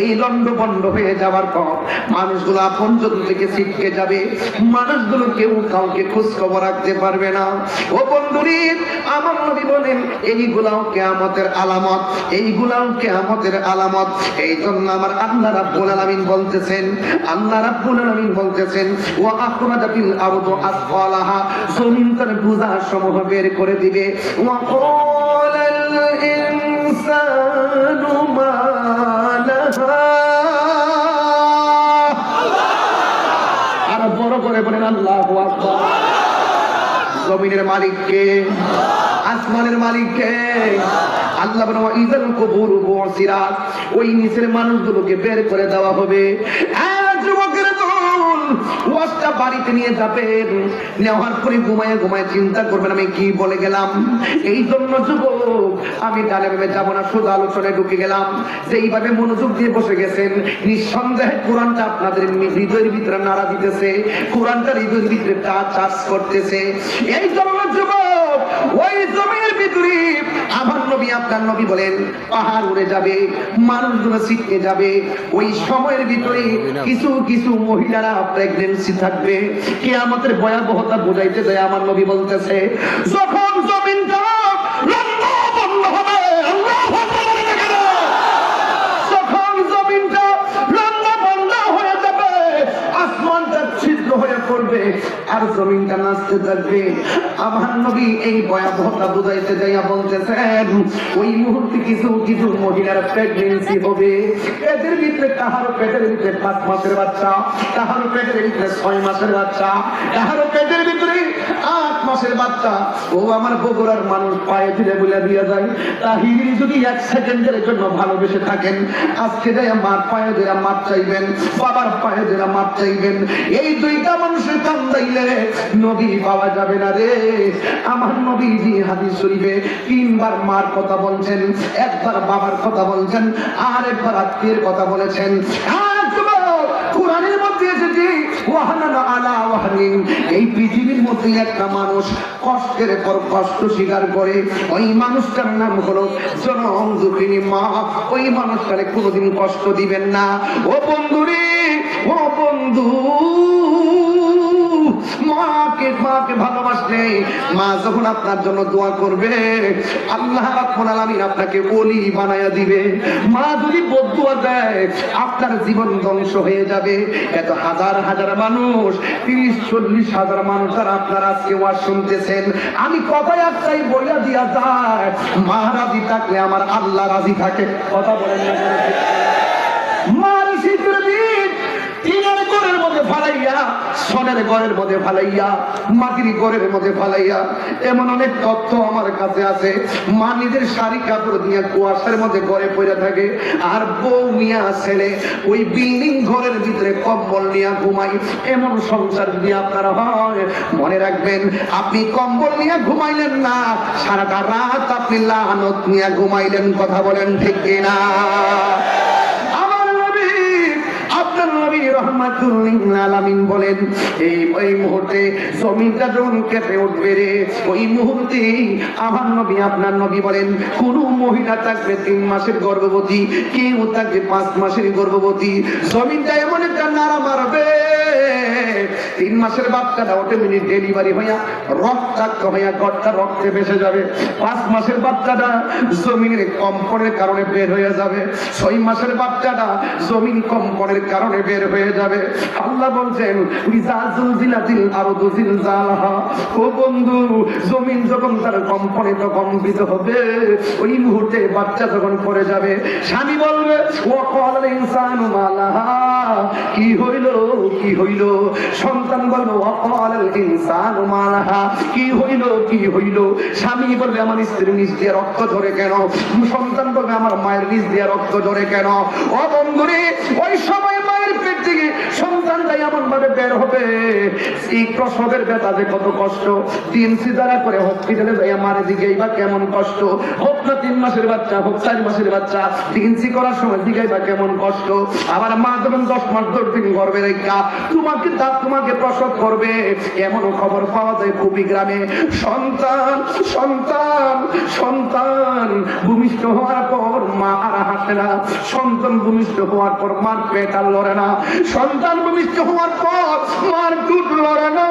এই লন্ড বন্ড হয়ে যাওয়ার পর মানুষগুলো আপনজন থেকে ছিটকে যাবে, মানুষগুলো কেউ কাউকে খোঁজ খবর রাখতে পারবে না। ও বন্ধুরে, আমার নবী বলেন এইগুলাও কিয়ামতের আলামত, এইগুলাও কিয়ামতের আলামত। এই জন্য আমার আল্লাহ রাব্বুল আলামিন বলতেছেন, আল্লাহ রাব্বুল আলামিন বলতেছেন ওয়া আখরাজাতিল আরদু আসফালাহা, জমিন তার বোঝা সমূহ বের করে দিবে। ওয়া ক্বালাল ইনসানু মা লাহা, আর বড় করে বলেন আল্লাহু আকবার। জমিনের মালিক কে? আসমানের মালিক কে? আল্লাহ বলেন ওয়াইযাল কুবুরু বুসিরাত, ওই নিচের মানুষগুলোকে বের করে দেওয়া হবে। যুবকের দল, ওয়াজটা বাড়িতে নিয়ে যাবেন, নেওয়ার পরে ঘুমায় ঘুমায় চিন্তা করবেন আমি কি বলে গেলাম। এই জন্য যুবক, আমি ডালে ভেবে যাবো না, শুধু আলোচনায় ঢুকে গেলাম। যেইভাবে মনোযোগ দিয়ে বসে গেছেন, নিঃসন্দেহে কোরআনটা আপনাদের হৃদয়ের ভিতরে নাড়া দিতেছে, কোরআনটা হৃদয়ের ভিতরে চার্জ করতেছে। এই জন্য যুবক, ওই জমিনের ভিতরে আমার নবী, আপনার নবী বলেন পাহাড় উড়ে যাবে, মানুষগুলো ছিটকে যাবে। ওই সময়ের ভিতরে কিছু কিছু মহিলারা প্রেগন্যান্সি থাকবে। কিয়ামতের ভয়াবহতা বোঝাইতে যায় আমার নবী বলতেছে যখন জমিনটা লম্বা বন্ধ হবে, আল্লাহু আকবার, যখন জমিনটা লম্বা বন্ধ হয়ে যাবে, আসমানটা ছিদ্র হয়ে পড়বে আর জমিনটা নাচতে থাকবে। আমার নবী এই ভয়াবহতা বুঝাইতে যাইয়া বলতেছেন ওই মুহূর্তে কিছু কিছু মহিলার প্রেগন্যান্সি হবে। এদের ভিতরে কাহারো পেটের ভিতরে 5 মাসের বাচ্চা, কাহারো পেটের ভিতরে 6 মাসের বাচ্চা, কাহারো পেটের ভিতরে 8 মাস মাসের বাচ্চা, ও আমার বগুড়ার মানুষ পায়ে ফিরে বলে দিয়ে যায়, তাহিরি যদি 1 সেকেন্ডের জন্য ভালোবেসে থাকেন, আজকে যাই মার পায়ে ধরে মাপ চাইবেন, বাবার পায়ে ধরে মাপ চাইবেন। এই দুইটা মানুষের কান্দাইলে নবী পাওয়া যাবে না রে। আমার নবীজি হাদিস শরীফে 3 বার মার কথা বলছেন, 1 বার বাবার কথা বলছেন, আর 1 বার আত্মীয়ের কথা বলেছেন। কোরআনের মধ্যে এসেছে ওয়াহানা আলা ওয়াহনিন, এই পৃথিবীর মধ্যে একটা মানুষ কষ্টের পর কষ্ট স্বীকার করে, ওই মানুষটার নাম হলো জনম দুঃখিনী মা। ওই মানুষটারে কোনোদিন কষ্ট দিবেন না। ও বন্ধুরে, ও বন্ধু, মাকে ভালোবাসলে মা যখন আপনার জন্য দোয়া করবে, আল্লাহ রাব্বুল আলামিন আপনাকে ওলি বানায়া দিবে। মা যদি বদদুয়া দেয়, আপনার জীবন ধ্বংস হয়ে যাবে। এত হাজার হাজার মানুষ, 30-40 হাজার মানুষ আর আপনারা আজকে ওয়াজ শুনতেছেন, আমি কথায় একটাই বইলা দিয়া যায়, মা রাজি থাকলে আমার আল্লাহ রাজি থাকে। কথা বলেন না? মার শীতের দিন টিনের ঘরের মধ্যে ফালাইয়া, সনের ঘরের মধ্যে ফালাইয়া, মাটির ঘরের মধ্যে ফালাইয়া, এমন অনেক তথ্য আমার কাছে আছে। মা নিজের শাড়ি কাপড় দিয়ে কুয়াশার মধ্যে ঘরে পড়ে থাকে, আর বউ মিয়া ছেলে ওই বিল্ডিং ঘরের ভিতরে কম্বল নিয়ে ঘুমাই। এমন সংসার যদি আপনারা হয়, মনে রাখবেন, আপনি কম্বল নিয়ে ঘুমাইলেন না, সারাটা রাত আপনি লানত নিয়ে ঘুমাইলেন। কথা বলেন ঠিক কিনা? রহমাতুল লিল আলামিন বলেন, এই মুহূর্তে জমিনটা যখন কেঁপে উঠবে রে, ওই মুহূর্তে আমার নবী, আপনার নবী বলেন, কোন মহিলা থাকবে 3 মাসের গর্ভবতী, কেউ থাকবে 5 মাসের গর্ভবতী, জমিনটা এমন একটা নাড়া মারবে, 3 মাসের বাচ্চাটা অটোমেটিক ডেলিভারি হইয়া রক্তাক্ত হইয়া গড়টা রক্তে ভেসে যাবে। 5 মাসের বাচ্চাটা জমিনের কম্পনের কারণে বের হয়ে যাবে। 6 মাসের বাচ্চাটা জমিন কম্পনের কারণে বের হয়ে যাবে। আল্লাহ বলছেন, ও বন্ধু, জমিন যখন তার কম্পনে কম্পিত হবে, ওই মুহূর্তে বাচ্চা যখন পড়ে যাবে, স্বামী বলবে, ও ক্বাল ইনসানু মালাহা, কি হইল কি হইল? সন্তান বলবে, ও ক্বাল ইনসানু মালাহা, কি হইল কি হইল? স্বামী বলবে, আমার স্ত্রীর নিচ দিয়ে রক্ত ঝরে কেন? সন্তান বলবে, আমার মায়ের নিচ দিয়ে রক্ত ঝরে কেন? ও বন্ধুরে, ওই সময় মায়ের পেট থেকে সন্তানটাই এমন ভাবে বের হবে, এই প্রসবের ব্যথা যে কত কষ্ট। 3 সিজারা করে হসপিটালে যাইয়া মারে দিকে বা কেমন কষ্ট, হোক না 3 মাসের বাচ্চা, হোক 4 মাসের বাচ্চা, 3 সি করার সময় দিকে বা কেমন কষ্ট। আবার মা যখন 10 মাস 10 দিন গর্ভে রেখা তোমাকে প্রসব করবে, এমনও খবর পাওয়া যায় খুবই গ্রামে, সন্তান সন্তান সন্তান ভূমিষ্ঠ হওয়ার পর মা আর হাসে না, সন্তান ভূমিষ্ঠ হওয়ার পর মার পেট আর লড়ে না, সন্তান ভূমিষ্ঠ হওয়ার পর মার দুধ লড়ে না,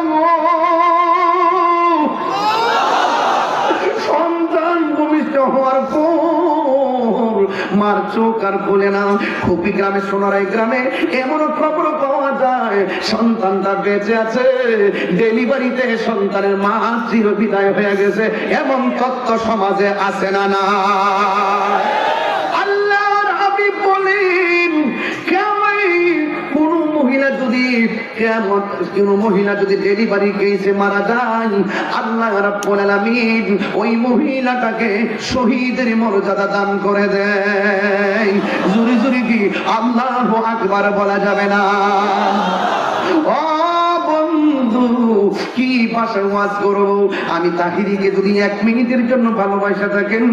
সন্তান ভূমিষ্ঠ হওয়ার পর মার চোখ আর বলে না। খুবই গ্রামে, সোনারাই গ্রামে এমন খবর পাওয়া যায়, সন্তানটা বেঁচে আছে, ডেলিভারিতে সন্তানের মা চির বিদায় হয়ে গেছে, এমন তথ্য সমাজে আছে না? না, আল্লাহর হাবিব বলেন, কোন মহিলা যদি ডেলিভারি কেসে মারা যায়, আল্লাহ রাব্বুল আলামিন ওই মহিলাটাকে শহীদের মর্যাদা দান করে দেয়। জোরে জোরে কি আল্লাহু আকবার বলা যাবে না? ও বন্ধু, কি ভাষায় ওয়াজ করব? আমি তাহিরিকে যদি 1 মিনিটের জন্য ভালোবাসা থাকেন,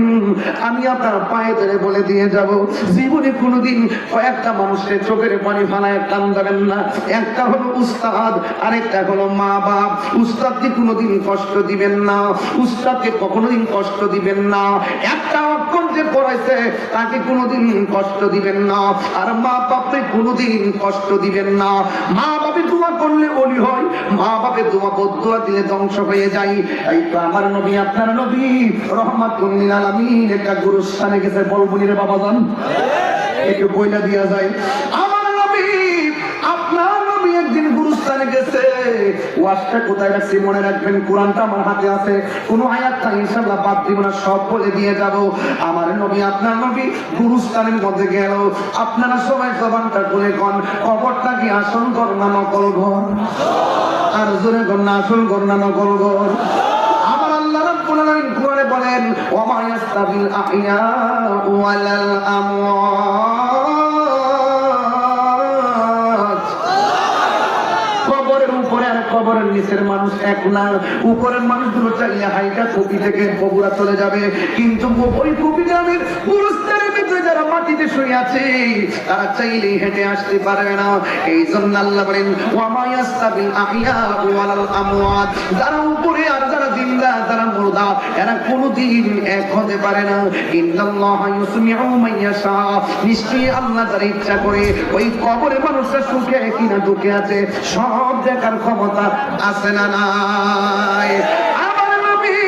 আমি আপনার পায়ে ধরে বলে দিয়ে যাব, জীবনে কোনোদিন কয়েকটা মানুষের চোখের পানি ফালায় কান্দাবেন না। একটা হলো উস্তাদ, আরেকটা হলো মা বাপ। উস্তাদকে কোনোদিন কষ্ট দিবেন না, উস্তাদকে কখনোদিন কষ্ট দিবেন না। একটা অক্ষর যে পড়াইছে তাকে কোনোদিন কষ্ট দিবেন না, আর মা বাপকে কোনোদিন কষ্ট দিবেন না। মা বাপে দোয়া করলে ওলি হয়, মা বাপে দোয়া বদদুয়া দিলে ধ্বংস হয়ে যায়। এই তো আমার নবী, আপনার নবী রহমাতুল লিল আলামিন একটা গুরুস্থানে গেছে, বলবনি রে বাবাজান, একটু বইলা দিয়া যায়। আমার নবী, আপনার নবী একদিন গুরুস্থানে গেছে। ওয়াজটা কোথায় রাখছি মনে রাখবেন, কোরআনটা আমার হাতে আছে, কোন আয়াতটা ইনশাআল্লাহ বাদ দিব না, সব বলে দিয়ে যাব। আমার নবী, আপনার নবী গুরুস্থানের মধ্যে গেল। আপনারা সবাই জবানটা খুলে কোন, কবরটা কি আসল ঘর না নকল ঘর? আর জোরে ঘর না আসল ঘর না নকল ঘর? বলেন ওয়া মা ইয়াস্তাবিল আহইয়া ওয়ালাল আমওয়াত। কবরের উপরে আর কবরের নিচের মানুষ এক না। উপরের মানুষগুলো চাইলে হাইটা কপি থেকে বগুড়া চলে যাবে, কিন্তু ওই কপি গ্রামের পুরস্কারের ভিতরে যারা মাটিতে শুয়ে আছে তারা চাইলেই হেঁটে আসতে পারবে না। এই জন্য আল্লাহ বলেন ওয়া মা ইয়াস্তাবিল আহইয়া ওয়ালাল আমওয়াত। যারা উপরে আর যারা জিন্দা, যারা মুর্দা, এরা কোনোদিন এক হতে পারে না। ইন্নাল্লাহা ইউসমিউ মান ইয়াশা। নিশ্চয়ই আল্লাহ যার ইচ্ছা করে ওই কবরে মানুষটা সুখে কিনা দুঃখে আছে সব দেখার ক্ষমতা আছে না নাই? আমার নবী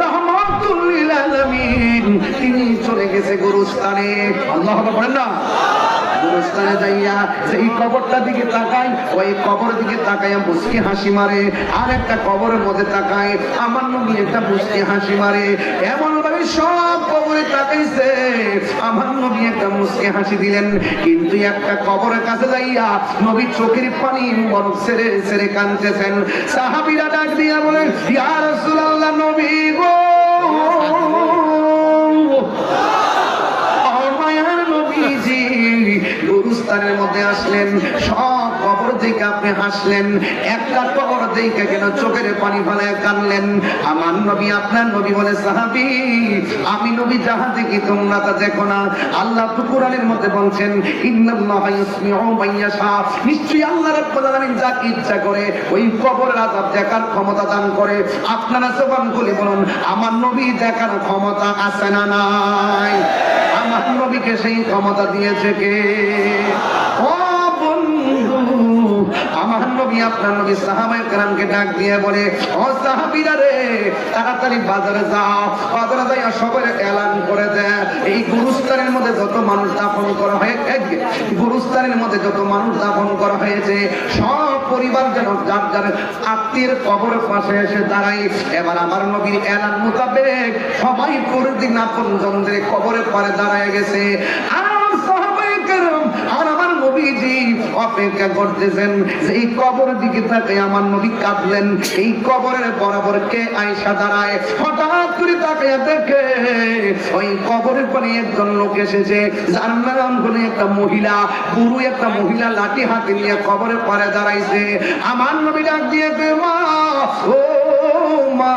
রাহমাতুল লিল আলামিন তিনি চলে গেছে গুরুস্থানে। আল্লাহ বলেন না, গুরুস্থানে যাইয়া সেই কবরটা দিকে তাকাই, ওই কবর দিকে তাকাইয়া মুস্কি হাসি মারে। আর একটা কবরের মধ্যে তাকাই, আমার নবী একটা মুস্কি হাসি মারে। এমন ভাবে সব কবরে তাকাইছে, আমার নবী একটা মুস্কি হাসি দিলেন। কিন্তু একটা কবরের কাছে যাইয়া নবী চোখের পানি বরফ ছেড়ে ছেড়ে কাঁদতেছেন। সাহাবীরা ডাক দিয়া বলে ইয়া রাসূলুল্লাহ, নবী গো, গুরুস্থানের মধ্যে আসলেন, সব কবর থেকে আপনি হাসলেন, একটা কবর থেকে কেন চোখের পানি ফেলায় কাঁদলেন? আমার নবী, আপনার নবী বলে সাহাবী, আমি নবী যাহা দেখি তোমরা তা দেখো না। আল্লাহ তো কোরআনের মধ্যে বলছেন ইন্নাল্লাহা ইউসমিউ মান ইয়াশা। নিশ্চয়ই আল্লাহ রাব্বুল আলামিন যাকে ইচ্ছা করে ওই কবরের আযাব দেখার ক্ষমতা দান করে। আপনারা জবান খুলে বলুন, আমার নবী দেখার ক্ষমতা আছে না নাই? আমার নবীকে সেই ক্ষমতা দিয়েছে কে? ও বন্ধু, আমার নবী, আপনার নবী সাহাবায়ে কেরামকে ডাক দিয়ে বলে ও সাহাবীরা রে, তাড়াতাড়ি বাজারে যাও, বাজারে যাইয়া সবাই এলান করে দেয় এই গুরুস্থানের মধ্যে যত মানুষ দাফন করা হয়েছে, গুরুস্থানের মধ্যে যত মানুষ দাফন করা হয়েছে সব পরিবার যেন যার যার আত্মীয়ের কবরের পাশে এসে দাঁড়াই। এবার আমার নবীর এলান মোতাবেক সবাই প্রতিদিন আপনজনদের কবরের পারে দাঁড়ায় গেছে। আর আমার নবীজি অপেক্ষা করতেছেন যে এই কবরের দিকে তাকে আমার নবী কাঁদলেন। এই কবরের বরাবর কে আয়েশা দাঁড়ায়, হঠাৎ করে তাকে দেখে ওই কবরের পানে একজন লোক এসেছে, যার নাম হলো একটা মহিলা, বুড়ো একটা মহিলা লাঠি হাতে নিয়ে কবরের পারে দাঁড়াইছে। আমার নবী ডাক দিয়ে মা, ও মা,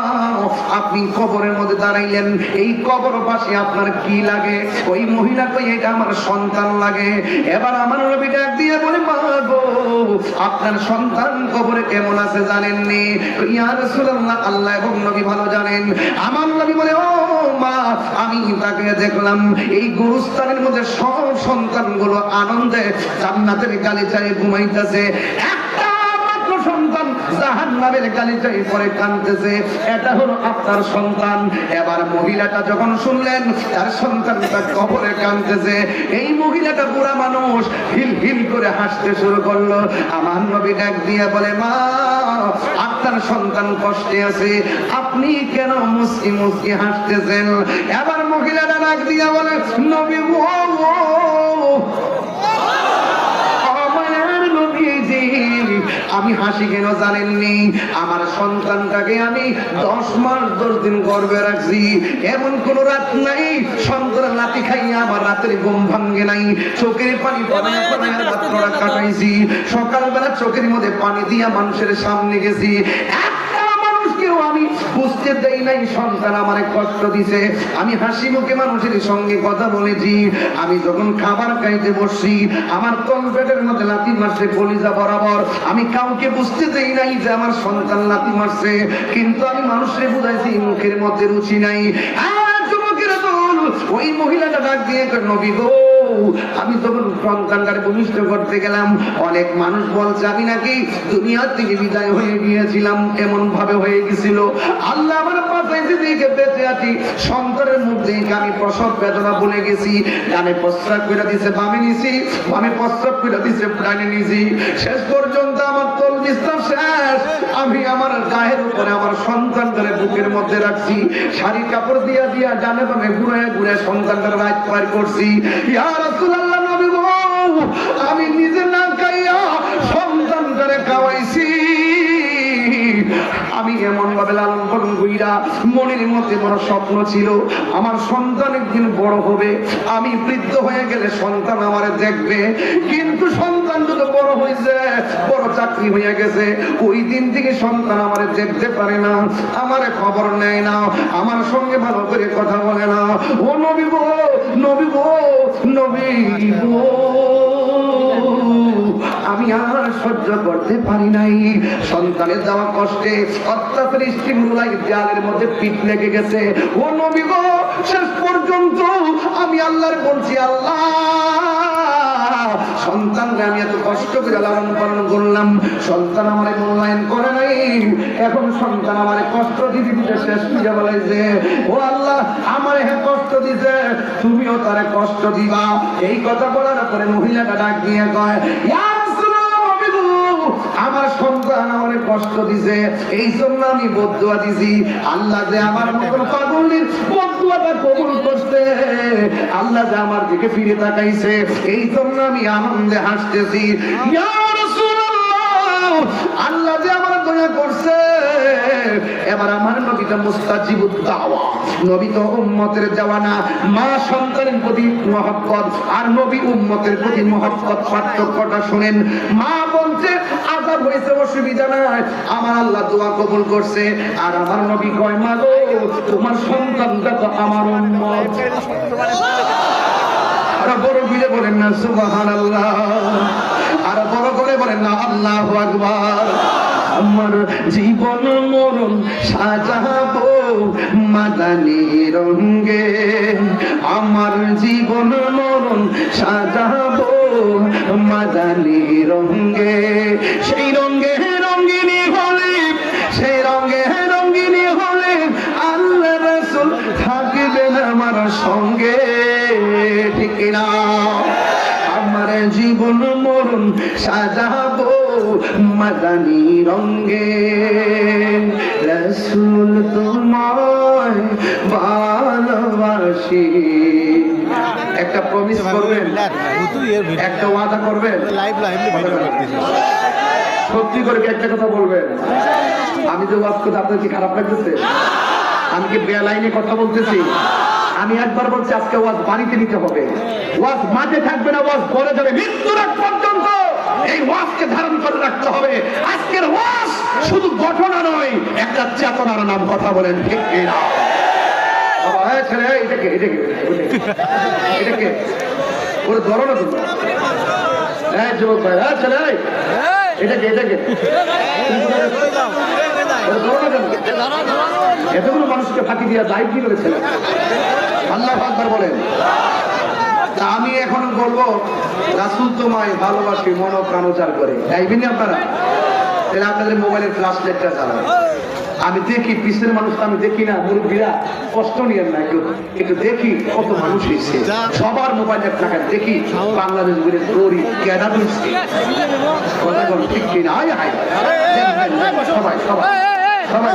আপনি কবরের মধ্যে দাঁড়াইলেন, এই কবর পাশে আপনার কি লাগে? ওই মহিলা কই এটা আমার সন্তান লাগে। এবার আমার নবী ডাক দিয়ে বলে মা গো, আপনার সন্তান কবরে কেমন আছে জানেননি? ইয়া রাসূলুল্লাহ, আল্লাহ এবং নবী ভালো জানেন। আমার নবী বলে ও মা, আমি তাকে দেখলাম এই গুরুস্থানের মধ্যে সব সন্তানগুলো আনন্দে জান্নাতের গালিচায় ঘুমাইতেছে, একটা মাত্র সন্তান জাহান্নামের গালিচায় পড়ে কাঁদতেছে, এটা হলো আপনার সন্তান। এবার মহিলাটা যখন শুনলেন তার সন্তানটা কবরে কাঁদতেছে, এই মহিলাটা বুড়া মানুষ হিল হিল করে হাসতে শুরু করলো। আমার নবী ডাক দিয়ে বলে মা, আপনার সন্তান কষ্টে আছে, আপনি কেন মুস্কি মুস্কি হাসতেছেন? এবার মহিলাটা ডাক দিয়ে বলে নবী গো, আমি হাসি কেন জানেননি? আমার সন্তানটাকে আমি 10 মাস 10 দিন গর্ভে রাখছি, এমন কোন রাত নাই সন্তান লাঠি খাইয়া আমার রাতের ঘুম ভাঙ্গে নাই, চোখের পানি রাত্রটা কাটাইছি, সকালবেলা চোখের মধ্যে পানি দিয়া মানুষের সামনে গেছি, আমি বুঝতে দেই নাই সন্তান আমারে কষ্ট দিছে। আমি হাসি মুখে মানুষের সঙ্গে কথা বলেছি, আমি যখন খাবার খাইতে বসছি আমার তল পেটের মধ্যে লাথি মারছে কলিজা বরাবর, আমি কাউকে বুঝতে দেই নাই যে আমার সন্তান লাথি মারছে, কিন্তু আমি মানুষকে বুঝাইছি মুখের মধ্যে রুচি নাই। ওই মহিলাটা ডাক দিয়ে নবী গো, আমি যখন সন্তানটারে ভূমিষ্ঠ করতে গেলাম অনেক মানুষ বলছে আমি নাকি দুনিয়ার থেকে বিদায় হয়ে গিয়েছিলাম, এমন ভাবে হয়ে গেছিল। আল্লাহ আমার পাশে দিকে বেঁচে আছি, সন্তানের মুখ দেখে আমি প্রসব বেদনা বলে গেছি, ডানে প্রস্রাব করে দিছে বামে নিছি, বামে প্রস্রাব করে দিছে ডানে নিছি, শেষ পর্যন্ত আমার তল বিস্তার শেষ, আমি আমার গায়ের উপরে আমার সন্তানটারে বুকের মধ্যে রাখছি, শাড়ি কাপড় দিয়া দিয়া ডানে বামে ঘুরে ঘুরে সন্তানটার রাত পার করছি। ইয়া রাসূলুল্লাহ, নবী গো, আমি নিজে না খাইয়া সন্তানটারে খাওয়াইছি, আমি এমন ভাবে লালন পালন কইরা নবীরা মনের মধ্যে বড় স্বপ্ন ছিল, আমার সন্তান একদিন বড় হবে, আমি বৃদ্ধ হয়ে গেলে সন্তান আমারে দেখবে। কিন্তু সন্তান যদি বড় হয়েছে, বড় চাকরি হয়ে গেছে, ওই দিন থেকে সন্তান আমারে দেখতে পারে না, আমারে খবর নেয় না, আমার সঙ্গে ভালো করে কথা বলে না। ও নবী গো, নবী গো, নবী গো, আমি আর সহ্য করতে পারি নাই। সন্তানের দেওয়া কষ্টে অত্যাচার স্ত্রীগুলাই দেয়ালের মধ্যে পিঠ লেগে গেছে। ও নবী গো, শেষ পর্যন্ত আমি আল্লাহর বলছি, আল্লাহ সন্তানকে আমি এত কষ্ট করে লালন পালন করলাম, সন্তান আমারে মূল্যায়ন করে নাই, এখন সন্তান আমারে কষ্ট দিতে দিতে শেষ করে বলাইছে। ও আল্লাহ, আমারে কষ্ট দিতে, তুমিও তারে কষ্ট দিবা। এই কথা বলার পরে মহিলাটা ডাক দিয়ে কয়, ইয়া রাসূলুল্লাহ, আমার সন্তান আমারে কষ্ট দিছে, এই জন্য আমি বদদুয়া দিছি। আল্লাহ যে আমার মতন পাগলের বদদুয়াটা কবুল করতে, আল্লাহ যে আমার দিকে ফিরে তাকাইছে, এই জন্য আমি আনন্দে হাসতেছি। ইয়া রাসূলুল্লাহ, আল্লাহ যে আমার দয়া করছে, এবার আমার নবীটা মুস্তাজিবুদ দাওয়া, নবী তো উম্মতের জাওয়ানা, মা সন্তানের প্রতি মহব্বত আর নবী উম্মতের প্রতি মহব্বত, পার্থক্যটা শুনেন। মা বলছে আযাব হয়েছে, অসুবিধা নাই, আমার আল্লাহ দোয়া কবুল করছে। আর আমার নবী কয়, মা গো, তোমার সন্তানটা তো আমার উম্মত। আর বড় করে বলেন না সুবহানাল্লাহ, আর বড় করে বলেন না আল্লাহু আকবার। আমার জীবন মরণ সাজাবো মাদানী রঙে, আমার জীবন মরণ সাজাবো মাদানী রঙে। সেই রঙে রঙিনী হলে, সেই রঙে রঙিনী হলে আল্লাহ রাসূল থাকবেন আমার সঙ্গে, ঠিক না? আমার জীবন মরণ সাজাবো মাদানী রঙে, রাসূল তোমায় ভালোবাসি। একটা প্রমিস করবেন, একটা ওয়াদা করবেন, সত্যি করে একটা কথা বলবেন। আমি যে ওয়াজ করতে আপনার কি খারাপ লাগতেছে? আমি কি বেলাইনে কথা বলতেছি? আমি একবার বলছি, আজকে ওয়াজ বাড়িতে নিতে হবে, ওয়াজ মাঠে থাকবে না, ওয়াজ ঘরে যাবে, মৃত্যুর আগ পর্যন্ত এই ওয়াজকে ধারণ করে রাখতে হবে। আজকের ওয়াজ শুধু ঘটনা নয়, একটা চেতনার নাম, কথা বলেন ঠিক কিনা? ছেলে, এটাকে এটাকে এটাকে ওর ধরো না তুমি, হ্যাঁ যুবক ভাই, হ্যাঁ ছেলে, এটাকে এটাকে এতগুলো মানুষকে ফাঁকি দিয়া লাইভ কি করেছিল? আল্লাহু আকবার বলেন। তা আমি এখন বলবো, রাসূল তোমায় ভালোবাসি মন প্রাণোচার করে, তাইবেন আপনারা? তাহলে আপনাদের মোবাইলের ফ্ল্যাশ লাইটটা চালান। আমি দেখি পিছনের মানুষ, আমি দেখি না, মুরব্বীরা কষ্ট নিয়েন না, একটু একটু দেখি কত মানুষ হয়েছে, সবার মোবাইলের টাকা দেখি বাংলাদেশ ঘুরে দৌড়ি কেনা দিচ্ছে, কথা বল ঠিক কিনা? আয় হায়, সবাই সবাই সবাই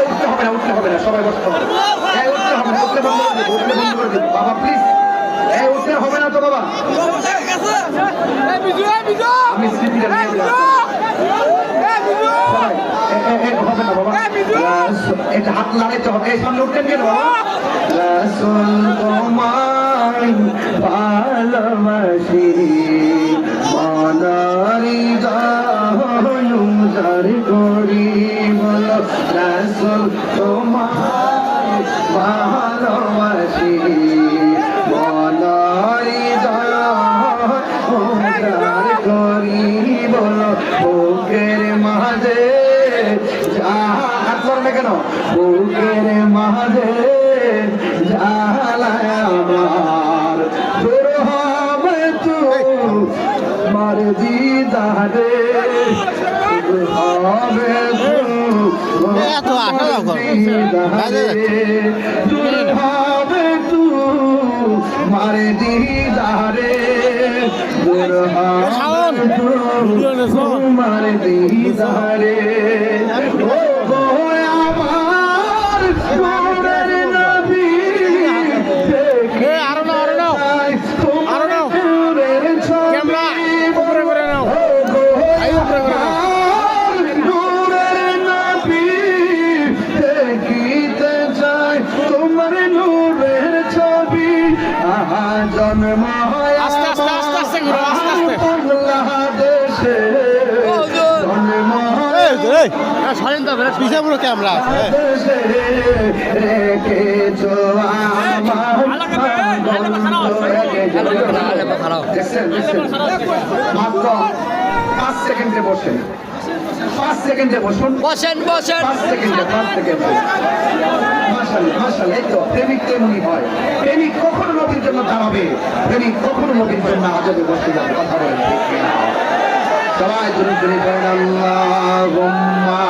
উঠতে হবে না, উঠতে হবে না, সবাই বসতে হবে, উঠতে হবে না, উঠতে বন্ধ করে দেবো, উঠতে বন্ধ করে দেবো বাবা প্লিজ, উঠতে হবে না তো বাবা, আমি স্মৃতিটা নিয়ে হবে না বাবা, এটা হাত লাগাইতে হবে, এই সামনে উঠতেন কেন বাবা? রাসূল তোমায় ভালোবাসি মনারি দার করি, বলো রাসূল তোমায় ভালোবাসি মনারি দার করি, বলো বুকের মাঝে হাত করবে কেন? বুকের মাঝে জ্বালায় আমার, দূর হবে তোমার দিদারে, হবে দিদারে, দূর হবে তোমার দিদারে, দূর হবে তোমার দিদারে। জন্ম আস্তে আস্তে আস্তে আস্তে ঘুরো, আস্তে আস্তে। বাংলাদেশে জন্ম পিছিয়ে পুরো ক্যামেরা আছে দেশে রেখেছো মাত্র 5 সেকেন্ডে বসেন, 5 সেকেন্ডে বসুন, বসেন বসেন 5 সেকেন্ডে, 5 সেকেন্ডে। মাশাআল্লাহ, মাশাআল্লাহ, এই তো প্রেমিক তেমনি হয়। প্রেমিক কখনো নবীর জন্য দাঁড়াবে, প্রেমিক কখনো নবীর জন্য আজবে বসে যাবে। কথা বলেন ঠিক কিনা? সবাই জোরে জোরে বলেন আল্লাহুম্মা